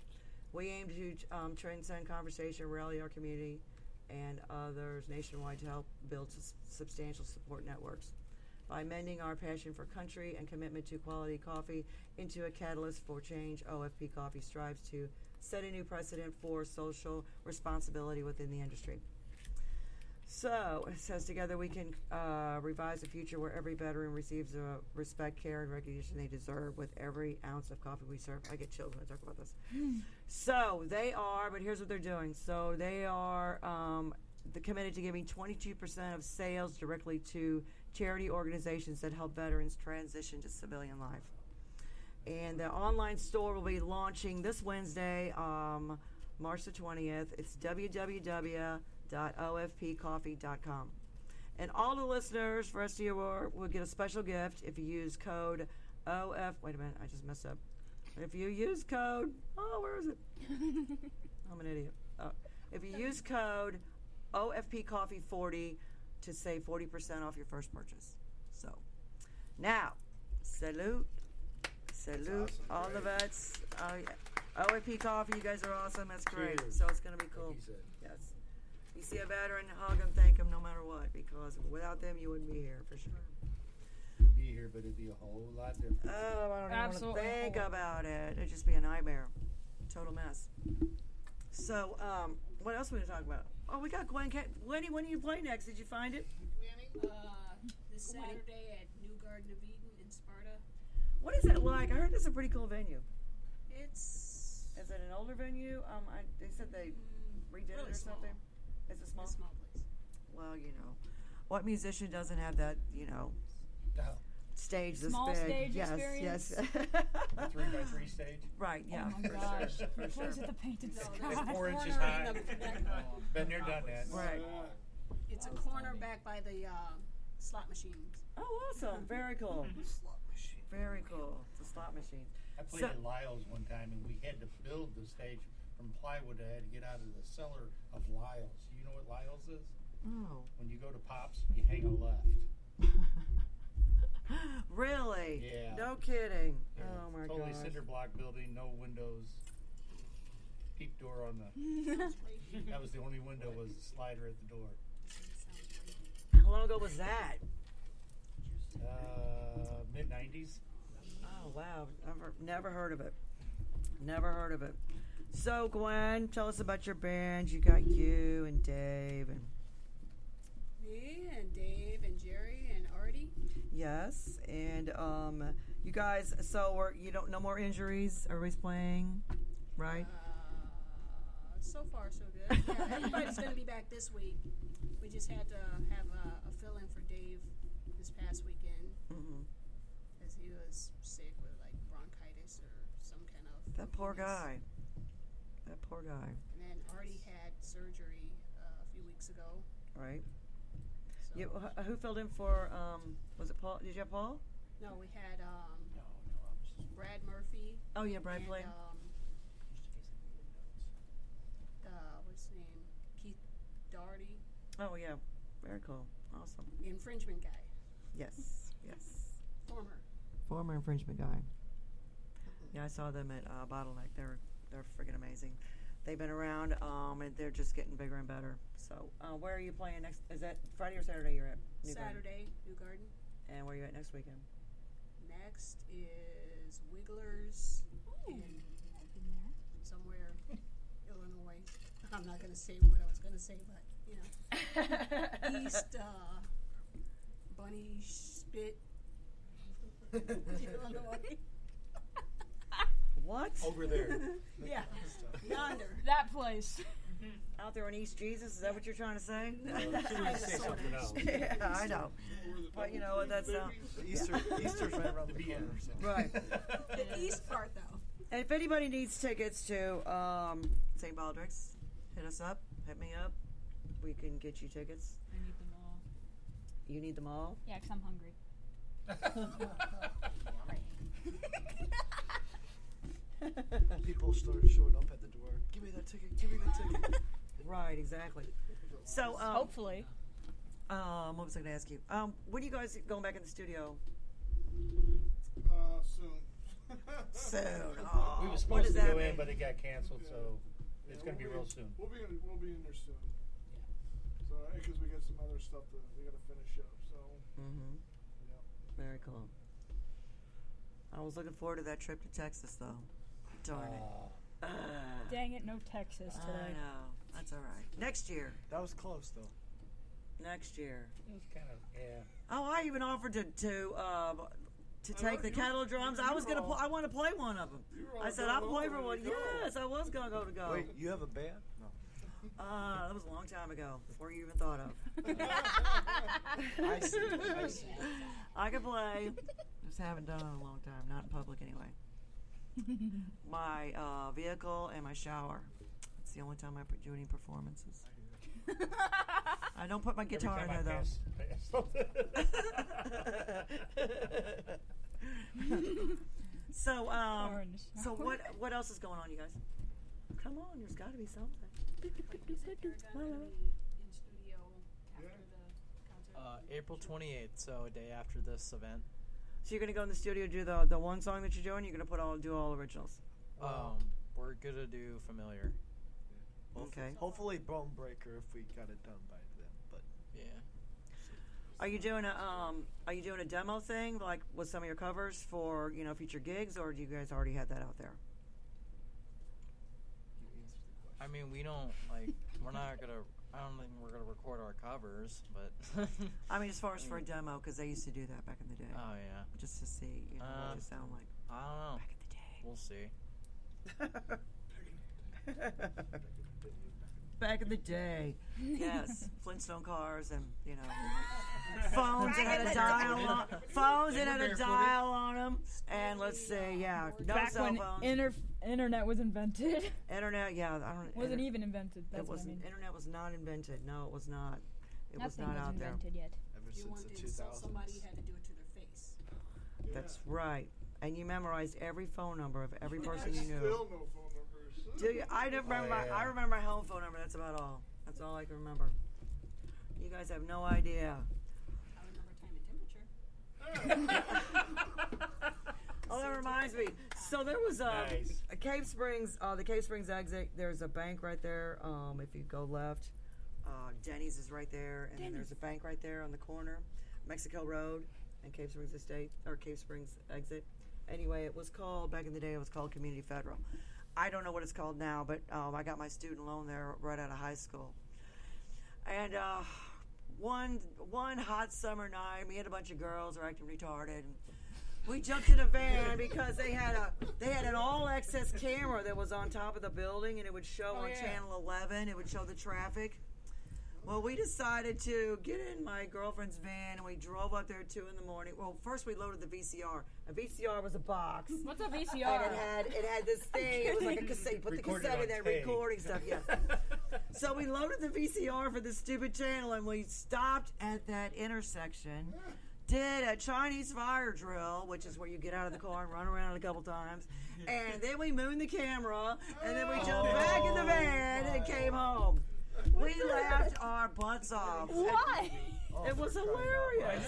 We aim to transcend conversation, rally our community and others nationwide to help build substantial support networks. By mending our passion for country and commitment to quality coffee into a catalyst for change, OFP Coffee strives to set a new precedent for social responsibility within the industry. So, it says together we can revise a future where every veteran receives the respect, care, and recognition they deserve with every ounce of coffee we serve. I get chilled when I talk about this. So, they are, but here's what they're doing. So, they are committed to giving 22% of sales directly to charity organizations that help veterans transition to civilian life. And the online store will be launching this Wednesday, March the 20th. It's www.ofpcoffee.com. And all the listeners for rest of your war will get a special gift if you use code wait a minute, I just messed up. If you use code, where is it? I'm an idiot. If you use code OFPCoffee40 to save 40% off your first purchase. So, now, salute, Awesome, all the vets. Oh, yeah. OFP Coffee, you guys are awesome. That's great. Cheers. So it's going to be cool. Like you said. Yes. You see a veteran, hug them, thank them no matter what, because without them, you wouldn't be here for sure. You'd be here, but it'd be a whole lot different. Oh, I don't even want to Absolutely. think about it. It'd just be a nightmare. Total mess. So, what else are we going to talk about? Oh, we got Gwen. When do you play next? Did you find it? This Saturday at New Garden of Eden in Sparta. What is it like? I heard this is a pretty cool venue. It's Is it an older venue? They said they redid really it or something. small. It's a small. a small place. Well, what musician doesn't have that? Stage this Small big. stage yes, experience. yes. A 3x3 stage. Right. Yeah. Oh my For gosh. sure, for Plays sure. at the painted No, sky. there's It's a 4 inches corner high. in Been there, done that. Right. It's a corner back by the slot machines. Oh, awesome! Very cool. Slot machine. Very cool. It's a slot machine. I played at Lyle's one time, and we had to build the stage from plywood. I had to get out of the cellar of Lyle's. You know what Lyle's is? Oh. When you go to Pops, you hang a left. Really? Yeah. No kidding. Yeah, Oh my totally gosh. cinder block building, no windows. Peep door on the. That was the only window, was the slider at the door. How long ago was that? Mid 90s. Oh wow. Never heard of it. Never heard of it. So Gwen, tell us about your band. You got you and Dave and Me and Dave and Jerry and Artie. yes, and you guys. So no more injuries. Everybody's playing, right? So far, so good. Yeah, everybody's going to be back this week. We just had to have a fill-in for Dave this past weekend because he was sick with like bronchitis or some kind of. That poor illness. guy. That poor guy. And then Artie had surgery a few weeks ago. Right. So So Who filled in for? Was it Paul? Did you have Paul? no, we had Brad Murphy. Oh yeah, Brad and, played. What's his name? Keith Doherty. Oh yeah, very cool, awesome. Infringement guy. Yes. Former infringement guy. Yeah, I saw them at Bottleneck. They're freaking amazing. They've been around, and they're just getting bigger and better. So, where are you playing next? Is that Friday or Saturday? You're at New Garden? Saturday, New Garden. And where are you at next weekend? Next is Wigglers in somewhere Illinois. I'm not going to say what I was going to say, but East Bunny Spit, Illinois. What? Over there. Yeah, yonder. That place. Out there in East Jesus? Is that what you're trying to say? She would say something else. Yeah, I know. But you know what? That's Easter's right around the corner. So. right. The east part, though. And if anybody needs tickets to St. Baldrick's, hit us up. Hit me up. We can get you tickets. I need them all. You need them all? Yeah, 'cause I'm hungry. People start showing up at the door. Give me that ticket. Give me that ticket. Right, exactly. So, Hopefully. what was I going to ask you? When are you guys going back in the studio? Soon. Soon. We Oh, were what supposed does to that go in, mean? but it got canceled, so it's going to be real soon. We'll be in there soon. So, because we got some other stuff that we got to finish up. So, Mm-hmm. yeah. Very cool. I was looking forward to that trip to Texas, though. Darn it. Dang it, no Texas I today. know. That's all right. Next year. That was close though. Next year. It was kind of, yeah. Oh, I even offered to take the kettle drums. I was gonna. I want to play one of them. I said I'll play for one. Yes, I was gonna go. Wait, you have a band? No. That was a long time ago, before you even thought of. I see. I can play. Just haven't done it in a long time. Not in public anyway. My vehicle and my shower. It's the only time I do any performances. I don't put my guitar in there though. So what else is going on, you guys? Come on, there's got to be something. Like you said, you're going to be in studio after the concert. April 28th, so a day after this event. So you're gonna go in the studio do the one song that you're doing. You're gonna do all originals. We're gonna do Familiar. Okay. Hopefully Bone Breaker if we got it done by then. But Yeah. Are you doing a demo thing like with some of your covers for future gigs, or do you guys already have that out there? I mean, we don't we're not gonna. I don't think we're gonna record our covers, but. I mean, as far as for a demo, because they used to do that back in the day. Oh yeah. Just to see, what they sound like. I don't know. Back in the day. We'll see. Back in the day, yes, Flintstone cars and phones that had a dial on them, and let's see, no Back cell when phones. internet was invented. Internet, yeah, I don't. Wasn't even invented. That's It what I wasn't. mean. Internet was not invented. No, it was not. It was Nothing not out there. invented yet. ever If you since the wanted to insult 2000s. somebody, you had to do it to their face. That's right. And you memorized every phone number of every person you Still knew. no phone numbers. Do you? I don't remember. yeah. I remember my home phone number. That's about all. That's all I can remember. You guys have no idea. I remember time and temperature. Oh, that reminds me. So there was Nice. a Cave Springs, the Cave Springs exit. There's a bank right there. If you go left, Denny's is right there, and then there's a bank right there on the corner, Mexico Road and Cave Springs Estate or Cave Springs exit. Anyway, it was called back in the day. It was called Community Federal. I don't know what it's called now, but I got my student loan there right out of high school. And one hot summer night, me and a bunch of girls are acting retarded. And we jumped in a van because they had an all-access camera that was on top of the building, and it would show on channel 11. It would show the traffic. Well, we decided to get in my girlfriend's van, and we drove up there at 2 in the morning. Well, first we loaded the VCR. A VCR was a box. What's a And VCR? it had this thing. It was like a cassette. You put the Recorded cassette on in there, tape. recording stuff. Yes. So we loaded the VCR for this stupid channel, and we stopped at that intersection, did a Chinese fire drill, which is where you get out of the car and run around a couple times, and then we mooned the camera, and then we jumped back in the van and came home. We laughed our butts off. Why? It was hilarious.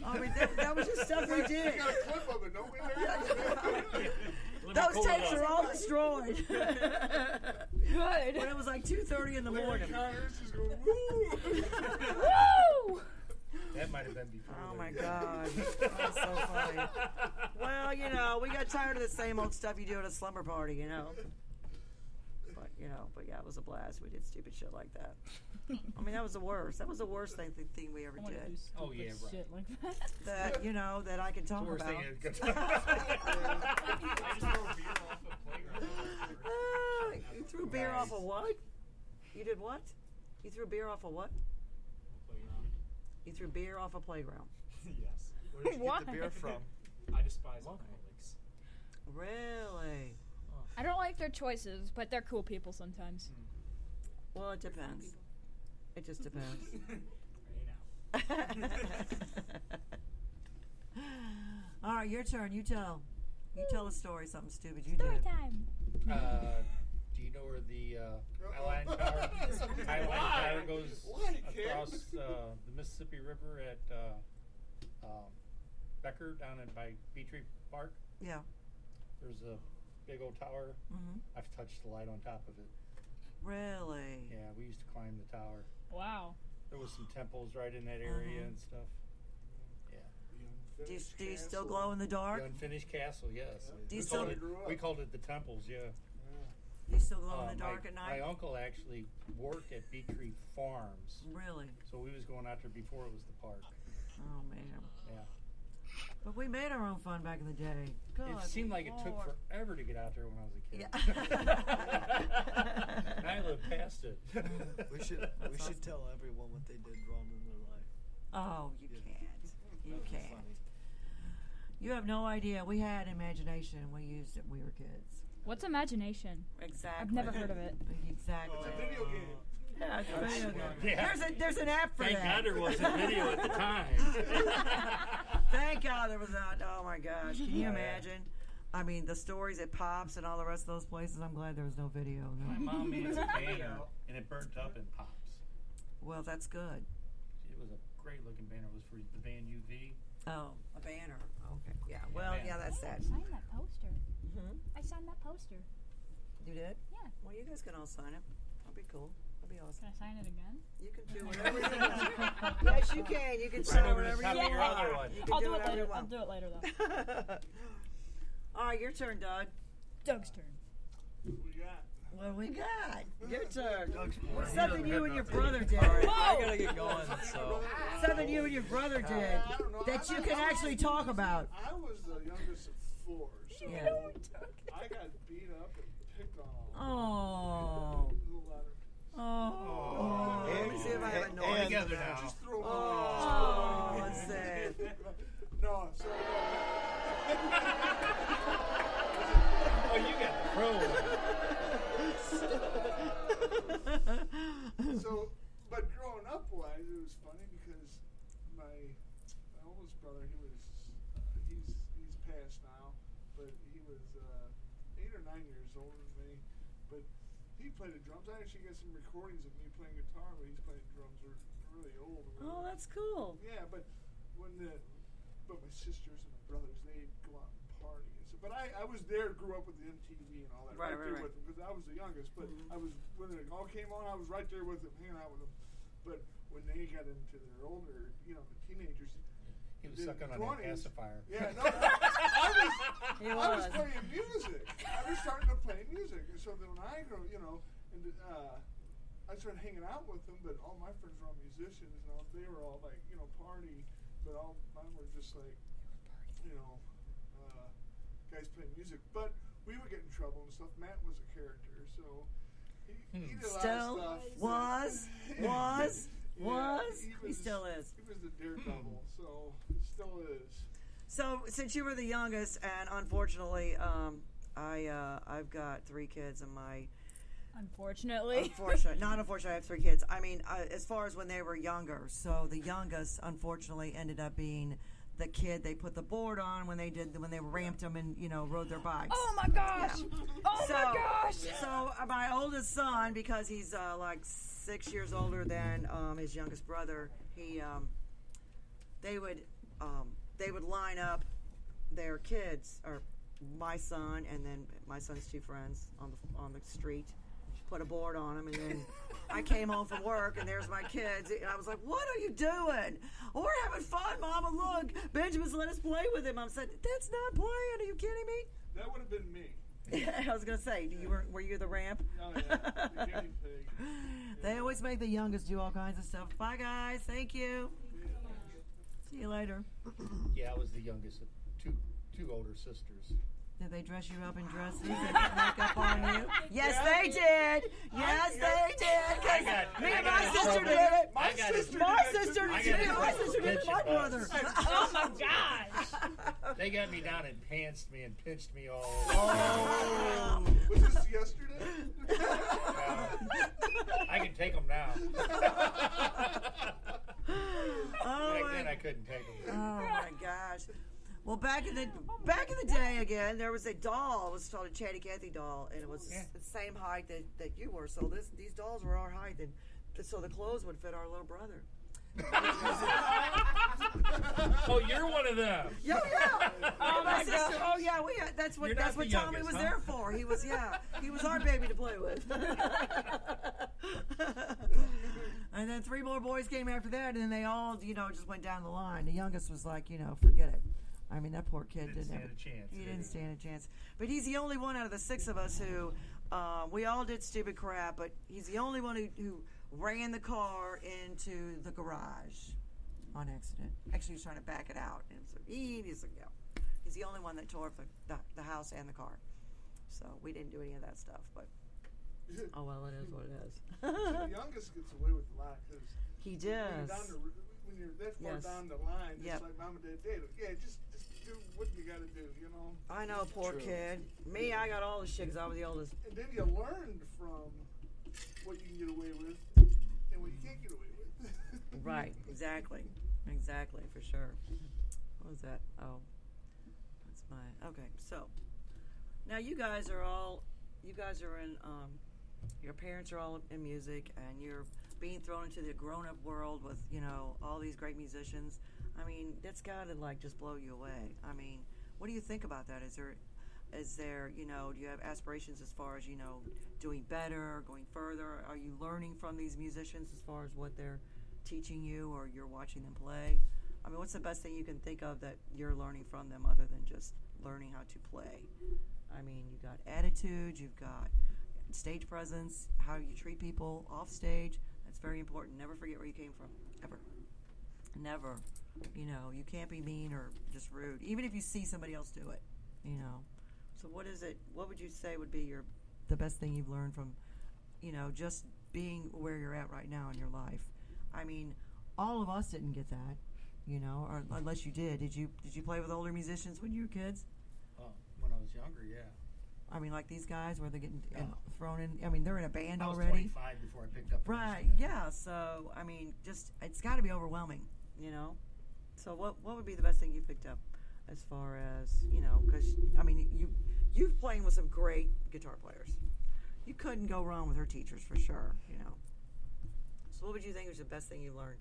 I mean, that was just stuff we did. We got a clip of it, don't we? Those tapes are all destroyed. Good. When it was like 2:30 in the morning. Just going, woo! Woo! That might have been before. Oh then. my God. That's so funny. Well, we got tired of the same old stuff you do at a slumber party, But yeah, it was a blast. We did stupid shit like that. I mean, that was the worst. That was the worst thing we ever I wanna do did. Oh, yeah, right. shit like that. That I can It's the talk worst about. thing at a good I time. just throw beer off the playground. You threw beer off a what? You did what? You threw beer off a what? You threw beer off a playground. Yes. Where did you Why? get the beer from? I despise alcoholics. Really? I don't like their choices, but they're cool people sometimes. Well, it depends. It just depends. All right, your turn. You tell. You tell a story, something stupid you Story did. time. Do you know where the Highline Tower goes Why, kid? across the Mississippi River at Becker down by Beatree Park? Yeah. There's a big old tower. Mm-hmm. I've touched the light on top of it. Really? Yeah, we used to climb the tower. Wow. There was some temples right in that area and stuff. Yeah. Do you still glow in the dark? The unfinished castle, yes. Do you We still called we called it the temples, yeah. Do you still glow in the dark at night? My uncle actually worked at Beatree Farms, Really? so we was going out there before it was the park. Oh man. Yeah. But we made our own fun back in the day. God, It seemed like it took Lord. forever to get out there when I was a kid. Yeah. And I lived past it. We should tell everyone what they did wrong in their life. Oh, you can't. You That'd be can't. funny. You have no idea. We had imagination and we used it when we were kids. What's imagination? Exactly. I've never heard of it. Exactly. It's a video game. Yeah, it's a video game. Yeah. There's an app for Thank that. God there wasn't video at the time. Thank God there was not. Oh my gosh. Can you Yeah. imagine? I mean, the stories at Pops and all the rest of those places. I'm glad there was no video. No. My mom made a banner, and it burnt up in Pops. Well, that's good. It was a great looking banner. It was for the band UV. Oh, a banner. Okay. Yeah. Well, yeah, that's I that. signed that poster. Hmm? I signed that poster. You did? Yeah. Well, you guys can all sign it. That'll be cool. That'll be awesome. Can I sign it again? You can do whatever you want. Yes, you can. You can sign over the whatever top you of your want. other one. You can I'll do it whatever you later. I'll want. do it later though. All right, your turn, Doug. Doug's turn. What we got? What do we got? Your turn. Doug's What's boring. something you and your brother did? I gotta get going, so Something you and your brother did I don't know. that you can actually talk about. I was the youngest of four, so Yeah. I got beat up and picked on. Oh. A little louder. Oh. Let me see if I have a noise. Together now. Just throw Oh, let's see. No, so Oh, you got the pro one. so, but growing up wise, it was funny because my oldest brother, he's passed now, but he was 8 or 9 years older than me. But he played the drums. I actually got some recordings of me playing guitar when he's playing drums. Were really old. Oh, that's cool. Yeah, but but my sisters and my brothers, they'd go out and party and stuff. But I was there, grew up with the MTV and all that, Right, there right. with them because I was the youngest. But I was when it all came on, I was right there with them, hanging out with them. But when they got into their older, the teenagers, He was sucking on that pacifier. yeah, no, I was was. playing music. I was starting to play music, and so then when I grew, and I started hanging out with them. But all my friends were all musicians, and they were all like, party. But all mine were just like, guys playing music. But we would get in trouble and stuff. Matt was a character, so he did a lot Still of stuff. was. He still is. He was the daredevil, so still is. So, since you were the youngest, and unfortunately, I've got 3 kids, and my Unfortunately. Not unfortunately. I have 3 kids. I mean, as far as when they were younger. So the youngest, unfortunately, ended up being the kid they put the board on when they ramped them and rode their bikes. Oh my gosh! Yeah. Oh my gosh! So my oldest son, because he's like 6 years older than his youngest brother, they would line up their kids, or my son and then my son's 2 friends on the street, put a board on them, and then I came home from work and there's my kids, and I was like, "What are you doing?" "Oh, we're having fun, Mama. Look, Benjamin's let us play with him." I said, "That's not playing. Are you kidding me?" That would have been me. I was gonna say, were you the ramp? Oh yeah, the guinea pig. They always make the youngest do all kinds of stuff. Bye, guys. Thank you. See you later. Yeah, I was the youngest of two older sisters. Did they dress you up in dresses and put makeup on you? Yes, they did. Yes, they did. 'Cause me and my sister did it. My sister did it. My sister did it. My brother. Oh my gosh! They got me down and pantsed me and pinched me all over. Oh. Was this yesterday? I can take them now. Oh, Back then I couldn't take them. oh my gosh. Well, back in the day, again, there was a doll. It was called a Chatty Cathy doll, and it was the same height that you were. So these dolls were our height, and so the clothes would fit our little brother. Oh, you're one of them. Yeah. Oh my sister. Oh yeah, that's what the Tommy youngest, was huh? there for. He was our baby to play with. And then 3 more boys came after that, and then they all just went down the line. The youngest was like, forget it. I mean, that poor kid didn't stand a chance. He didn't stand a chance. But he's the only one out of the 6 of us who, we all did stupid crap, but he's the only one who ran the car into the garage on accident. Actually, he was trying to back it out. And so he's the only one that tore up the house and the car. So we didn't do any of that stuff, but oh well, it is what it is. So the youngest gets away with a lot because he does. When you're that far down the line, it's like Mom and Dad, just do what you got to do, I know, poor kid. Me, I got all the shit because I was the oldest. And then you learned from what you can get away with and what you can't get away with. Right, exactly, for sure. What was that? Oh, that's okay. So now you guys are in. Your parents are all in music, and you're being thrown into the grown-up world with all these great musicians. I mean, that's got to just blow you away. I mean, what do you think about that? Is there do you have aspirations as far as doing better, going further? Are you learning from these musicians as far as what they're teaching you, or you're watching them play? I mean, what's the best thing you can think of that you're learning from them other than just learning how to play? I mean, you've got attitude, you've got stage presence, how you treat people off stage. That's very important. Never forget where you came from, ever. Never. You can't be mean or just rude, even if you see somebody else do it. So what would you say would be the best thing you've learned from just being where you're at right now in your life? I mean, all of us didn't get that, or unless you did. Did you play with older musicians when you were kids? When I was younger, yeah. I mean, like these guys where they're getting thrown in. I mean, they're in a band already. I was 25 before I picked up the Right, instrument. yeah. So, I mean, it's got to be overwhelming, So what would be the best thing you picked up as far as, because, I mean, you've playing with some great guitar players. You couldn't go wrong with her teachers for sure, So what would you think was the best thing you learned?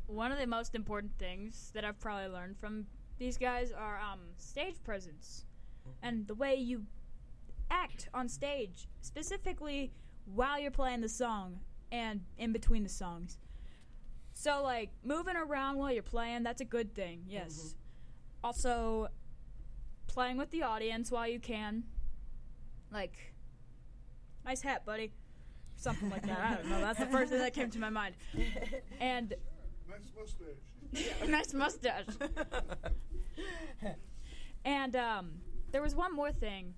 One of the most important things that I've probably learned from these guys are stage presence and the way you act on stage, specifically while you're playing the song and in between the songs. So, moving around while you're playing, that's a good thing, yes. Mm-hmm. Also, playing with the audience while you can. Nice hat, buddy. Something like that. I don't know. That's the first thing that came to my mind. And nice mustache. Nice mustache. And there was one more thing.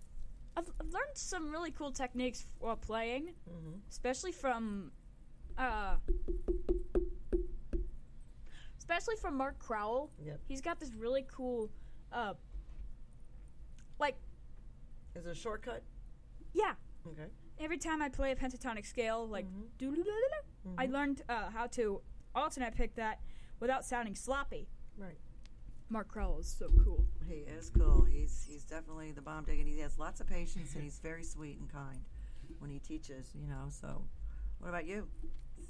I've learned some really cool techniques while playing, especially from Mark Crowell. Yep. He's got this really cool, Is it a shortcut? Yeah. Okay. Every time I play a pentatonic scale, like I learned how to alternate pick that without sounding sloppy. Right. Mark Crowell is so cool. He is cool. He's definitely the bomb digger. He has lots of patience, and he's very sweet and kind when he teaches. So, what about you,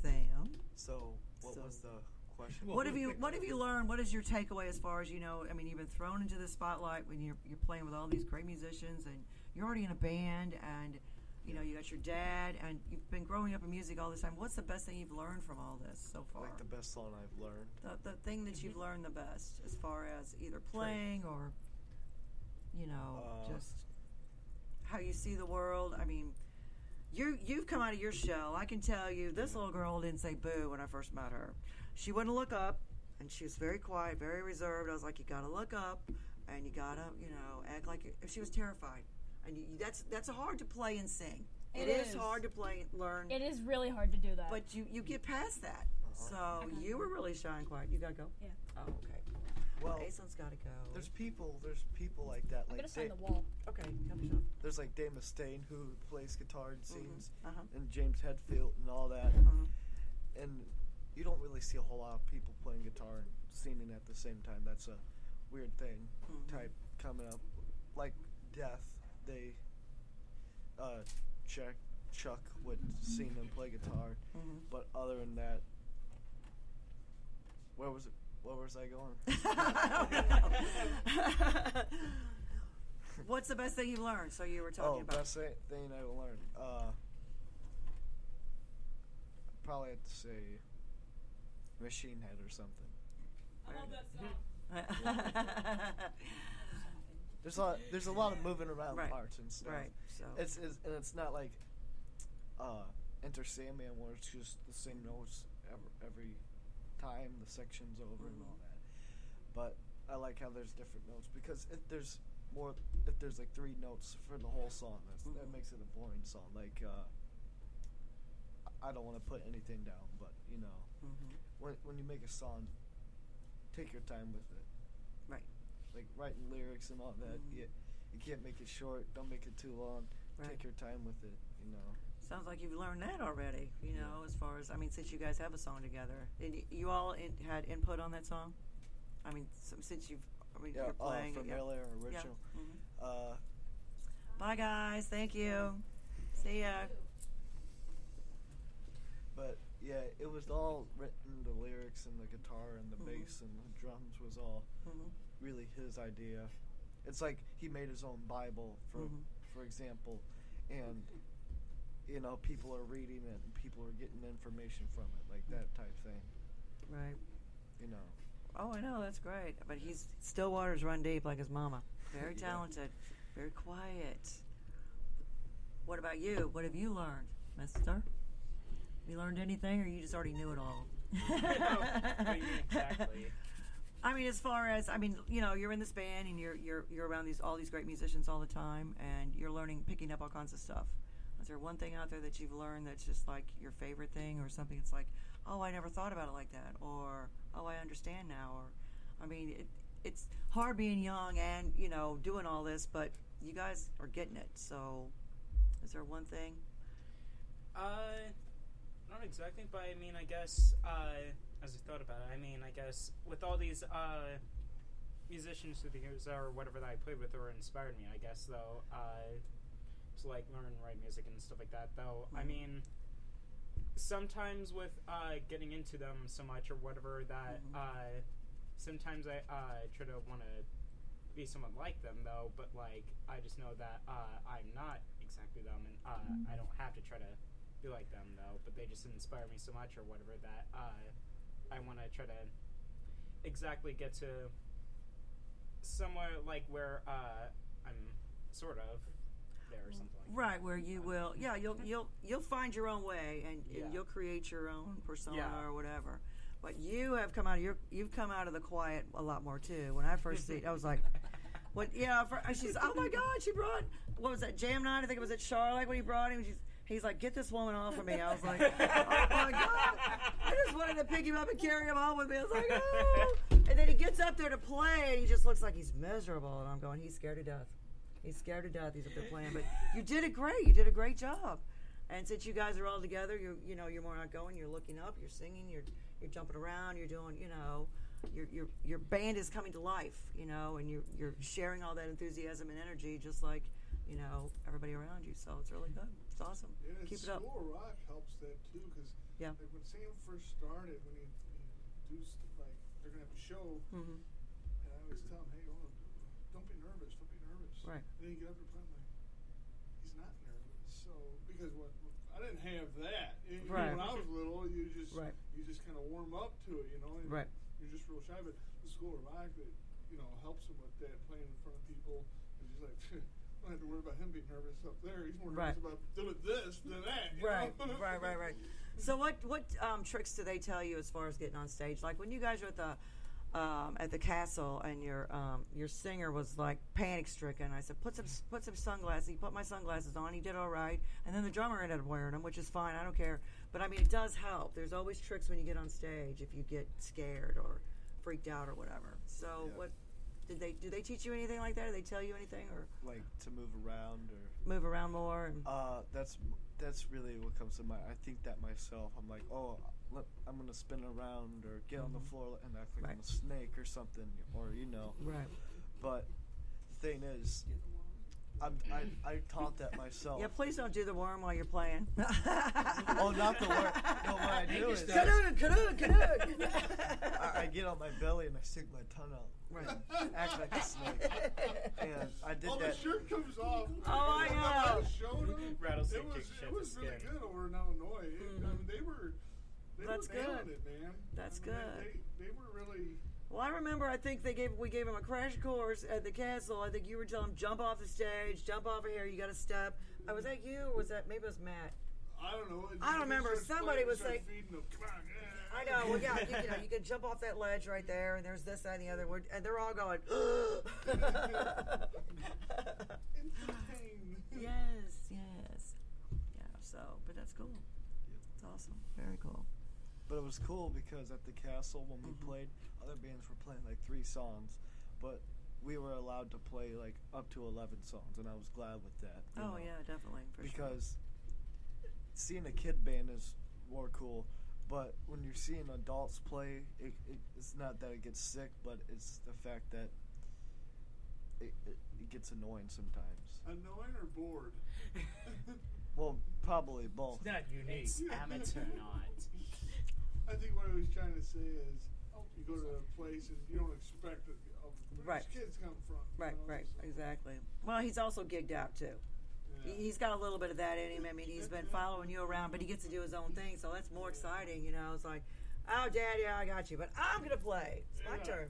Sam? So, what was the question? What have you learned? What is your takeaway as far as you've been thrown into the spotlight when you're playing with all these great musicians, and you're already in a band, and you got your dad, and you've been growing up in music all this time. What's the best thing you've learned from all this so far? Like the best song I've learned. The thing that you've learned the best, as far as either playing or, just how you see the world. I mean, you've come out of your shell. I can tell you, this little girl didn't say boo when I first met her. She wouldn't look up, and she was very quiet, very reserved. I was like, you got to look up, and you got to, act like she was terrified. And that's hard to play and sing. It is hard to play and learn. It is really hard to do that. But you get past that. So you were really shy and quiet. You got to go? Yeah. Oh, okay. Well, Aislenn's got to go. There's people like that. I'm like going to sign the wall. Okay, help yourself. There's like Dave Mustaine who plays guitar and sings, Uh-huh. and James Hetfield and all that. And you don't really see a whole lot of people playing guitar and singing at the same time. That's a weird thing type coming up. Like Death, they Chuck would sing and play guitar, but other than that, where was I going? What's the best thing you've learned? So you were talking about. Best thing I learned. Probably have to say Machine Head or something. I love that song. There's a lot of moving around parts and stuff. Right. So it's not like Enter Sandman where it's just the same notes every time the section's over and all that. But I like how there's different notes, because if there's like 3 notes for the whole song, that makes it a boring song. Like I don't want to put anything down, but when you make a song, take your time with it. Right. Like writing lyrics and all that, you can't make it short. Don't make it too long. Right. Take your time with it. Sounds like you've learned that already. As far as since you guys have a song together, and you all had input on that song. I mean, since you're playing Familiar, original. Yeah. Bye, guys. Thank you. See ya. But yeah, it was all written. The lyrics and the guitar and the bass and the drums was all really his idea. It's like he made his own Bible, for example, and people are reading it and people are getting information from it, like that type thing. Right. Oh, I know, that's great. But he's still waters run deep like his mama. Very talented, very quiet. What about you? What have you learned, mister? Have you learned anything, or you just already knew it all? What do you mean exactly? I mean, as far as you're in this band and you're around all these great musicians all the time, and you're picking up all kinds of stuff. Is there one thing out there that you've learned that's just like your favorite thing, or something that's like, oh, I never thought about it like that, or oh, I understand now, or I mean, it's hard being young and doing all this, but you guys are getting it. So, is there one thing? Not exactly, but I mean, I guess as I thought about it, I mean, I guess with all these musicians through the years or whatever that I played with or inspired me, I guess though, to like learn and write music and stuff like that. Though, I mean, sometimes with getting into them so much or whatever that sometimes I try to want to be someone like them though, but like I just know that I'm not exactly them, and I don't have to try to be like them though, but they just inspire me so much or whatever that I want to try to exactly get to somewhere like where I'm sort of there or something like right, where you will, you'll find your own way, and you'll create your own persona or whatever. But you've come out of the quiet a lot more too. When I first see it, I was like, what? She's, oh my God, she brought, what was that, Jam Night? I think it was at Charlotte when he brought him. He's like, get this woman off of me. I was like, oh my God. I just wanted to pick him up and carry him on with me. I was like, oh. And then he gets up there to play, and he just looks like he's miserable. And I'm going, he's scared to death. He's scared to death. He's up there playing, but you did it great. You did a great job. And since you guys are all together, you're more outgoing. You're looking up. You're singing. You're jumping around. You're doing, your band is coming to life. And you're sharing all that enthusiasm and energy, just like everybody around you. So it's really good. It's awesome. Yeah, Keep it up. School of Rock helps that too, because like when Sam first started, when he do like they're gonna have a show, and I always tell him, hey, don't be nervous, Right. And then you get up there playing, like he's not nervous. So because I didn't have that. Right. When I was little, you just kind of warm up to it, and Right. you're just real shy. But the School of Rock that helps him with that, playing in front of people, and he's like. I don't have to worry about him being nervous up there. He's more nervous about doing this than that. Right. So what tricks do they tell you as far as getting on stage? Like when you guys were at the castle and your singer was like panic stricken. I said put some sunglasses. He put my sunglasses on. He did all right. And then the drummer ended up wearing them, which is fine. I don't care. But I mean, it does help. There's always tricks when you get on stage if you get scared or freaked out or whatever. So what? Do they teach you anything like that? Do they tell you anything, or like to move around or move around more? And that's really what comes to mind. I think that myself. I'm like, I'm gonna spin around or get on the floor and act like I'm a snake or something, or Right. But the thing is, I taught that myself. Yeah, please don't do the worm while you're playing. Oh, not the worm. No, what I do is I get on my belly and I stick my tongue out. Right. Act like a snake. And I did that. The shirt comes off. Oh, I know. Rattlesnake It was really good over in Illinois. I mean, they were That's nailing good. it, man. That's good. They were really. Well, I remember. I think we gave him a crash course at the castle. I think you were telling him jump off the stage, jump off of here. You got to step. Was that you, or was that maybe it was Matt? I don't know. I don't remember. Somebody was saying. Feeding them. Come on. I know. Well, yeah, you can jump off that ledge right there, and there's this, that, and the other. And they're all going. Yes. Yeah. So, but that's cool. It's awesome. Very cool. But it was cool because at the castle when we played, other bands were playing like 3 songs, but we were allowed to play like up to 11 songs, and I was glad with that. Oh yeah, definitely. Because seeing a kid band is more cool, but when you're seeing adults play, it's not that it gets sick, but it's the fact that it gets annoying sometimes. Annoying or bored? Well, probably both. It's not unique. It's amateur, not. I think what I was trying to say is, you go to a place and you don't expect it. Where these kids come from? Right, exactly. Well, he's also gigged out too. Yeah. He's got a little bit of that in him. I mean, he's been following you around, but he gets to do his own thing, so that's more exciting. It's like, oh, Daddy, I got you, but I'm gonna play. It's my turn.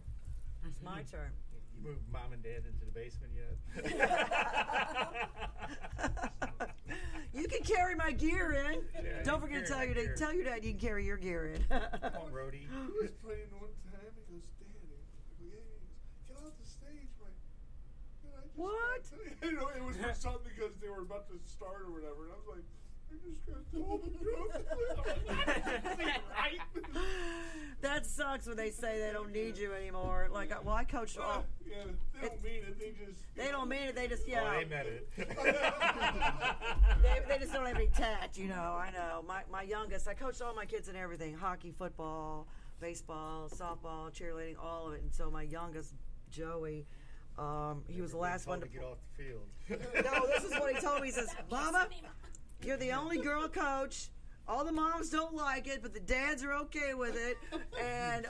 It's my turn. You moved Mom and Dad into the basement yet? You can carry my gear in. Yeah, Don't forget to tell your dad you can carry your gear in. Come on, Brody. He was playing one time. He goes, Daddy, get off the stage, What? It was for something because they were about to start or whatever, and I was like, I just got told to right? That sucks when they say they don't need you anymore. Like, I coached. Yeah, they don't mean it. They don't mean it. They just, Oh, they meant it. they just don't have any tact, I know. My youngest, I coached all my kids in everything: hockey, football, baseball, softball, cheerleading, all of it. And so my youngest, Joey, he was the last one to get off the field. No, this is what he told me. He says, Mama, you're the only girl coach. All the moms don't like it, but the dads are okay with it. And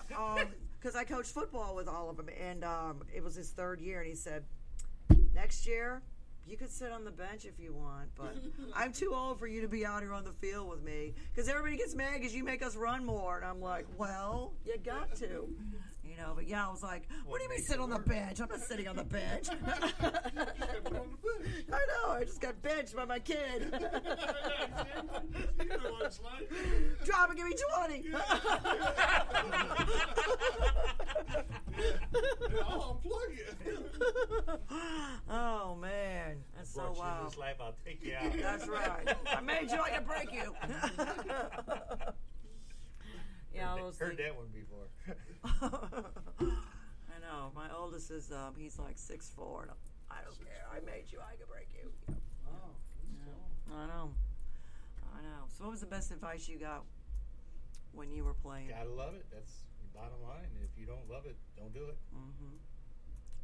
because I coached football with all of them, and it was his 3rd year, and he said, next year, you could sit on the bench if you want, but I'm too old for you to be out here on the field with me. Because everybody gets mad because you make us run more. And I'm like, well, you got to. But yeah, I was like, what do you mean sit on the bench? I'm not sitting on the bench. I know, I just got benched by my kid. Drop and give me 20. I'll unplug it. Oh, man. That's so wild. This life, I'll take you out. That's right. I made you, I can break you. Yeah, I heard that one before. I know. My oldest is he's like 6'4", I don't care. I made you. I can break you. Oh, Yeah. I know. So what was the best advice you got when you were playing? Gotta love it. That's the bottom line. If you don't love it, don't do it. Mm-hmm.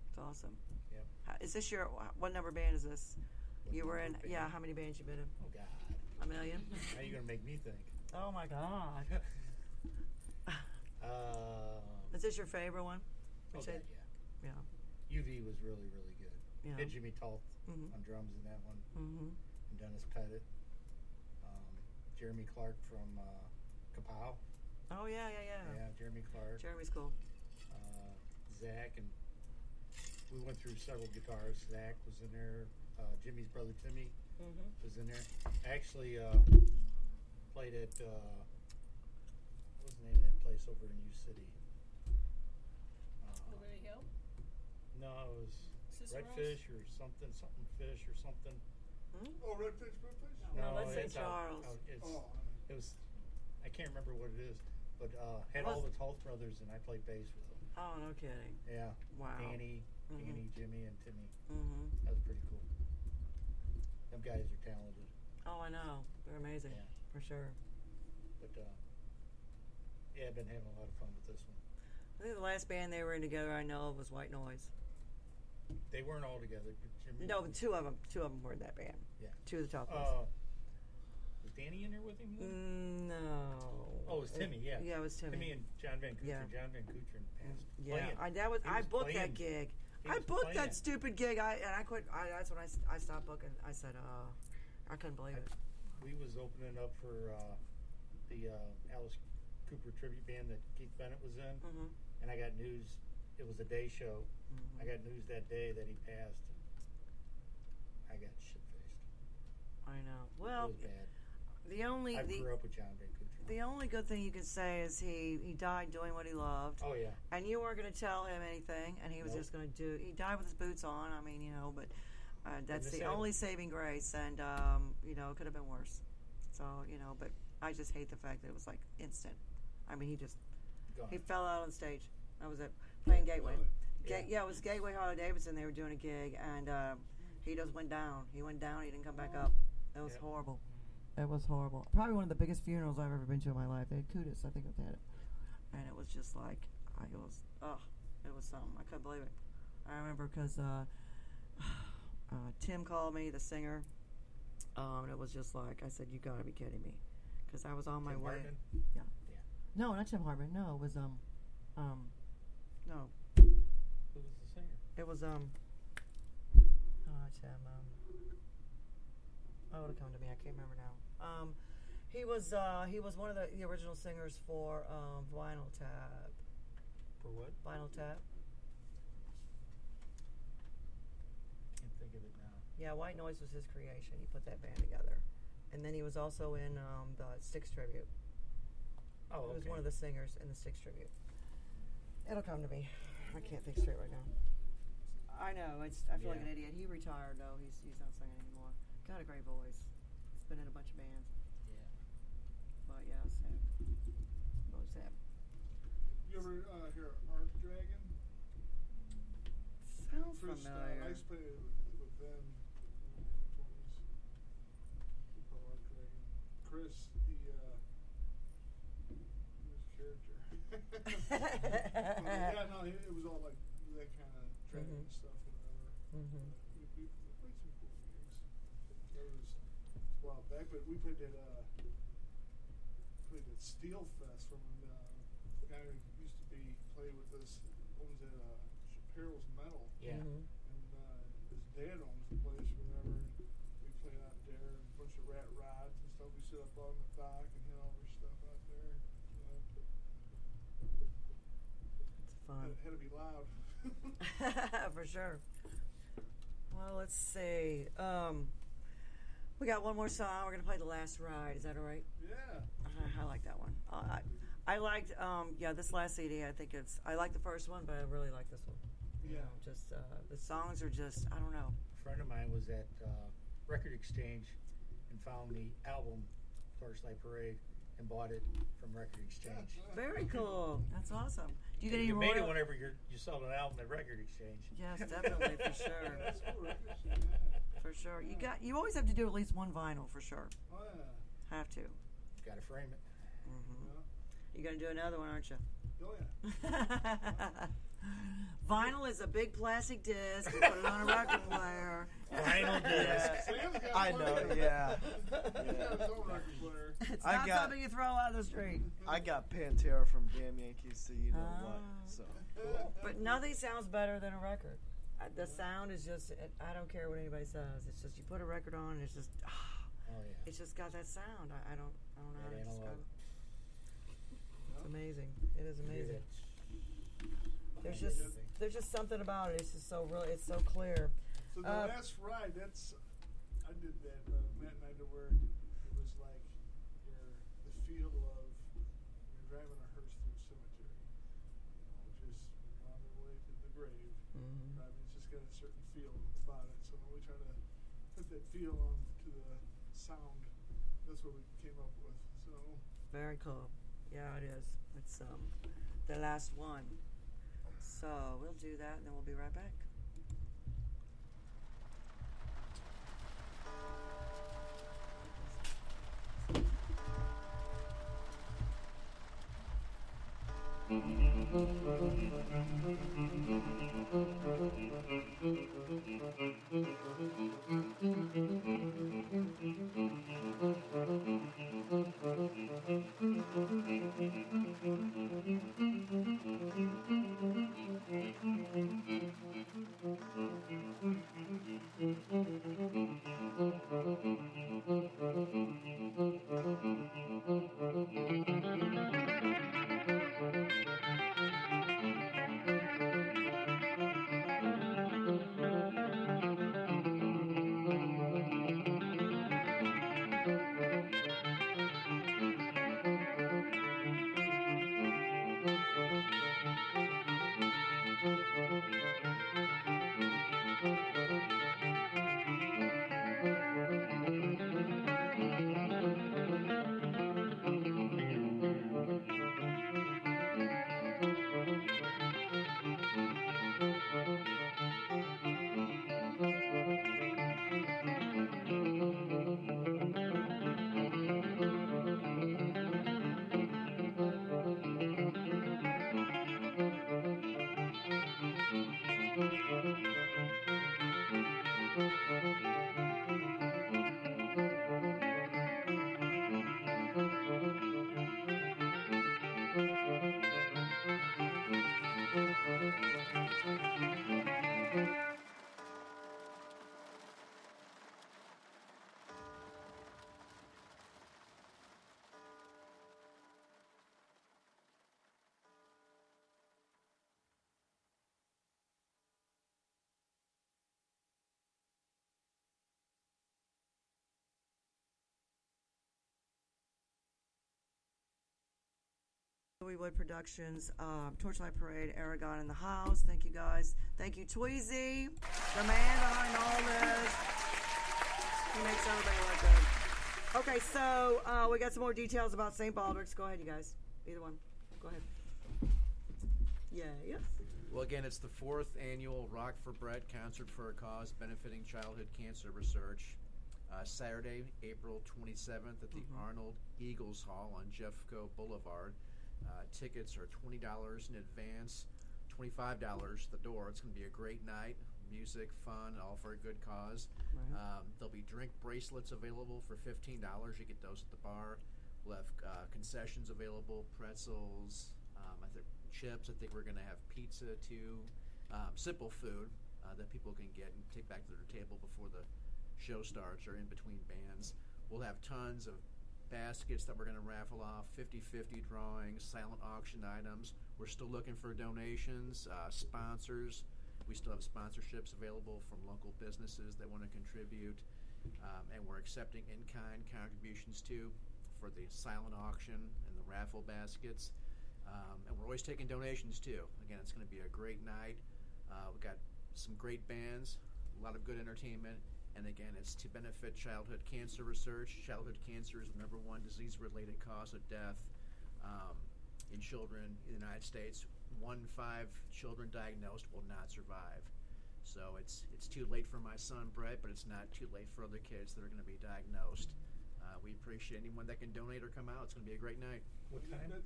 It's awesome. Yep. Is this your, what number band is this? What You were in, number band? yeah, how many bands you been in? Oh God. A million? Now you're gonna make me think. Oh my God. Is this your favorite one? Oh, You God, said- yeah. Yeah. UV was really, really good. Yeah. Hit Jimmy Toth Mhm. on drums in that one, Mm-hmm. and Dennis Pettit, Jeremy Clark from Kapow. Oh, yeah. Yeah, Jeremy Clark. Jeremy's cool. Zach, and we went through several guitars. Zach was in there. Jimmy's brother Timmy Mm-hmm. was in there. Actually, played at what was the name of that place over in U City? Liberty Hill? No, it was Cicero's? Redfish or something fish or something. Oh, Redfish, Redfish? No, that's St. it's out- Charles. it's, Oh, it was. I can't remember what it is, but had all the Toth brothers, and I played bass with them. Oh, no kidding. Yeah. Wow. Danny, Mhm. Jimmy, and Timmy. Mm-hmm. That was pretty cool. Them guys are talented, Oh, I know. They're amazing. Yeah. For sure. but yeah, I've been having a lot of fun with this one. I think the last band they were in together I know of was White Noise. They weren't all together. But Jimmy, No, but two of them were in that band. Yeah. Two of the top ones. Was Danny in there with him then? No. Oh, it was Timmy. Yeah. Yeah, it was Timmy. Timmy and John Van Kucheren. Yeah. John Van Kucheren passed. Yeah, Playing. I was booked that playing. gig. He I was booked playing. that stupid gig. I quit. That's when I stopped booking. I said, I couldn't believe it. We was opening up for the Alice Cooper tribute band that Keith Bennett was in, Mm-hmm. and I got news. It was a day show. Mm-hmm. I got news that day that he passed, and I got shit faced. I know. It Well, was bad. I the grew up with John Van Kucheren. the only good thing you can say is he died doing what he loved. Oh yeah. And you weren't going to tell him anything, and he was Nope. just going to do. He died with his boots on. I mean, but that's the the sad- only saving grace, and it could have been worse. So but I just hate the fact that it was like instant. I mean, Gone. he fell out on stage. That was it. Playing Gateway. Yeah. It was Gateway Harley Davidson. They were doing a gig, and he just went down. He went down. He didn't come back up. It was Yep. horrible. It was horrible. Probably one of the biggest funerals I've ever been to in my life. They had Kudos, I think they had it, and it was just like it was something. I couldn't believe it. I remember because Tim called me, the singer. And it was just like I said, "You got to be kidding me," because I was on my Tim way. Hartman? Yeah. Yeah. No, not Tim Hartman. No, it was no. Who was the singer? It was Tim. Oh, it'll come to me. I can't remember now. He was one of the original singers for Vinyl Tap. For what? Vinyl Tap. Can't think of it now. Yeah, White Noise was his creation. He put that band together, and then he was also in the Styx tribute. Oh, He was okay. one of the singers in the Styx tribute. It'll come to me. I can't think straight right now. I know. I feel like an idiot. He retired though. He's not singing anymore. Got a great voice. He's been in a bunch of bands. Yeah. But yeah, sad. Really sad. You ever hear Art Dragon? Sounds Chris, familiar. I used to play with them in the 20s. Art Dragon. Chris, he was a character. Yeah, no, it was all like that kind of dragon stuff or whatever. Mm-hmm. We played some cool gigs. That was a while back, but we played at Steel Fest from the guy who used to play with us, owns at Shapiro's Metal. Yeah. Mm-hmm. And his dad owns the place or whatever. And we played out there, and a bunch of rat rods and stuff. We sit up on the dock and hit all our stuff out there. It's fun. Had to be loud. For sure. Well, let's see. We got one more song. We're gonna play "The Last Ride." Is that all right? Yeah. I like that one. I liked this last CD. I like the first one, but I really like this one. You Yeah. know, just the songs are just I don't know. A friend of mine was at Record Exchange and found the album Torchlight Parade, and bought it from Record Exchange. Very cool. That's awesome. Do you get any You made it royal- whenever you sold an album at Record Exchange. Yes, definitely, for sure. That's cool records. Yeah. For sure. You always have to do at least one vinyl, for sure. Oh, yeah. Have to. Got to frame it. You're going to do another one, aren't you? Oh, yeah. Vinyl is a big plastic disc. You put it on a record player. Vinyl disc. Sam's got I one know, there. yeah. He's got his own record player. It's I not got- something you throw out of the street. I got Pantera from Damn Yankees, so you know what. So But nothing sounds better than a record. The sound is just, I don't care what anybody says. It's just, you put a record on and it's just, Oh, yeah. it's just got that sound. I don't know how to That describe analog. it. It's amazing. It is amazing. Yeah. There's just something about it. It's just so real. It's so clear. So the last ride, I did that Matt and I did where it was like the feel of you're driving a hearse through a cemetery, just on the way to the grave. Driving, it's just got a certain feel about it. So we try to put that feel on to the sound. That's what we came up with. So Very cool. Yeah, it is. It's the last one. So we'll do that and then we'll be right back. Wood Productions, Torchlight Parade, Aragon in the house. Thank you guys. Thank you, Tweezy, the man behind all this. He makes everybody look good. Okay, so we got some more details about St. Baldrick's. Go ahead, you guys. Either one. Go ahead. Yeah, yes. Well, again, it's the 4th annual Rock for Bread Concert for a Cause benefiting childhood cancer research. Saturday, April 27th at the Arnold Eagles Hall on Jeffco Boulevard. Tickets are $20 in advance, $25 the door. It's going to be a great night. Music, fun, all for a good cause. Right. There'll be drink bracelets available for $15. You get those at the bar. We'll have concessions available, pretzels, I think chips. I think we're going to have pizza too. Simple food that people can get and take back to their table before the show starts or in between bands. We'll have tons of baskets that we're going to raffle off, 50-50 drawings, silent auction items. We're still looking for donations, sponsors. We still have sponsorships available from local businesses that want to contribute. And we're accepting in-kind contributions too for the silent auction and the raffle baskets. And we're always taking donations too. Again, it's going to be a great night. We've got some great bands, a lot of good entertainment, And again, it's to benefit childhood cancer research. Childhood cancer is the #1 disease-related cause of death in children in the United States. 1 in 5 children diagnosed will not survive. So it's too late for my son Brett, but it's not too late for other kids that are going to be diagnosed. We appreciate anyone that can donate or come out. It's going to be a great night. What time?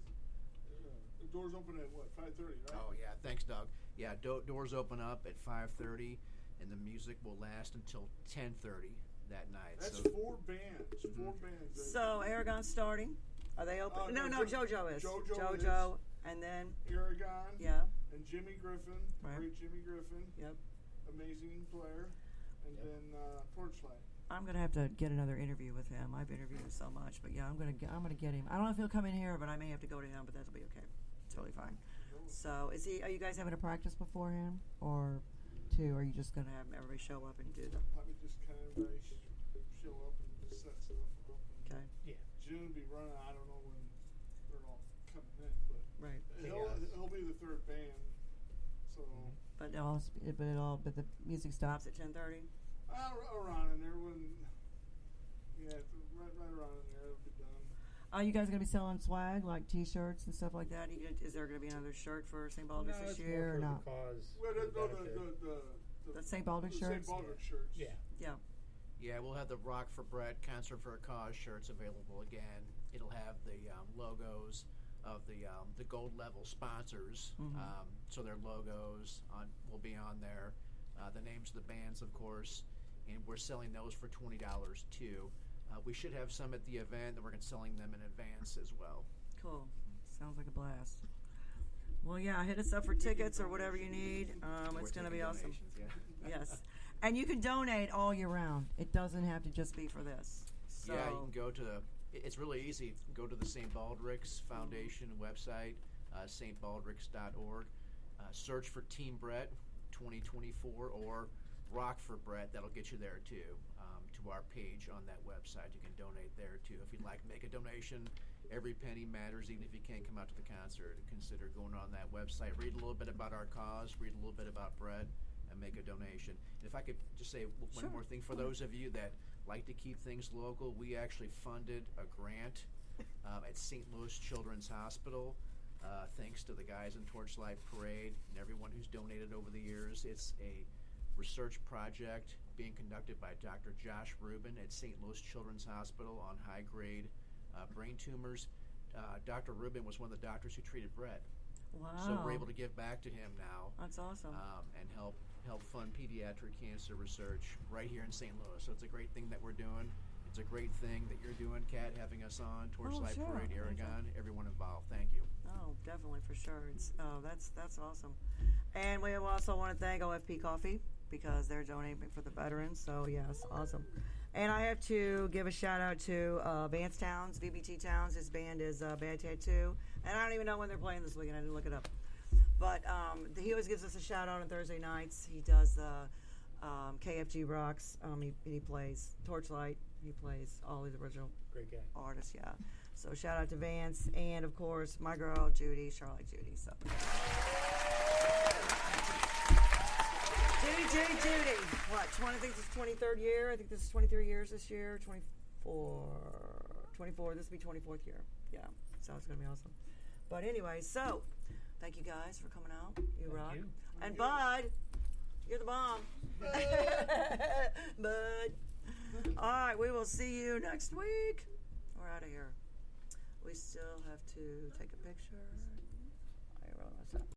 The doors open at what, 5:30, right? Oh yeah, thanks, Doug. Yeah, doors open up at 5:30, and the music will last until 10:30 that night. That's so 4 bands. 4 bands. So Aragon's starting. Are they open? No, JoJo is. JoJo and then Aragon. yeah, And Jimmy Griffin. Right. Great Jimmy Griffin. Yep. Amazing player. And then Torchlight. I'm gonna have to get another interview with him. I've interviewed him so much, but yeah, I'm gonna get him. I don't know if he'll come in here, but I may have to go to him. But that'll be okay. Totally fine. So is he? Are you guys having a practice beforehand, or two? Or are you just gonna have everybody show up and do the? Probably just kind of show up and just set stuff up. Okay. Yeah. June be running. I don't know when they're all coming in, but Right. he'll be the 3rd band. So But the music stops at 10:30. around in there when right around in there it'll be done. Are you guys gonna be selling swag like T-shirts and stuff like that? Is there gonna be another shirt for St. Baldrick's this year or not? Well, The St. Baldrick the shirts. St. Baldrick shirts. Yeah. Yeah. Yeah, we'll have the Rock for Brett Concert for a Cause shirts available again. It'll have the logos of the gold level sponsors. So their logos will be on there. The names of the bands, of course, and we're selling those for $20 too. We should have some at the event, and we're going to selling them in advance as well. Cool. Sounds like a blast. Well, yeah, hit us up for tickets or whatever you need. It's going to be awesome. Yeah. Yes. And you can donate all year round. It doesn't have to just be for this. So Yeah, you can go to it's really easy. Go to the St. Baldrick's Foundation website, stbaldricks.org. Search for Team Brett 2024 or Rock for Brett. That'll get you there too. To our page on that website, you can donate there too. If you'd like to make a donation, every penny matters. Even if you can't come out to the concert, consider going on that website. Read a little bit about our cause. Read a little bit about Brett, and make a donation. And if I could just say one more thing for those of you that like to keep things local, we actually funded a grant at St. Louis Children's Hospital, thanks to the guys in Torchlight Parade and everyone who's donated over the years. It's a research project being conducted by Dr. Josh Rubin at St. Louis Children's Hospital on high-grade brain tumors. Dr. Rubin was one of the doctors who treated Brett. wow. So we're able to give back to him now. That's awesome. And help fund pediatric cancer research right here in St. Louis. So it's a great thing that we're doing. It's a great thing that you're doing, Kat, having us on, Torchlight sure. Parade, Aragon, everyone involved. Thank you. Oh, definitely, for sure. That's awesome. And we also want to thank OFP Coffee because they're donating for the veterans. So yes, awesome. And I have to give a shout out to Vance Towns, VBT Towns. His band is Bad Tattoo, and I don't even know when they're playing this weekend. I didn't look it up. But he always gives us a shout out on Thursday nights. He does KFG Rocks. He plays Torchlight. He plays all these original Great guy. artists. Yeah. So shout out to Vance, and of course my girl Judy, Charlotte Judy. So Judy. What? I think this is 23rd year. I think this is 23 years this year. 24. This will be 24th year. Yeah. So it's gonna be awesome. But anyway, so thank you guys for coming out. You rock. you. And Bud, you're the bomb. Bud. All right, we will see you next week. We're out of here. We still have to take a picture. I wrote this up.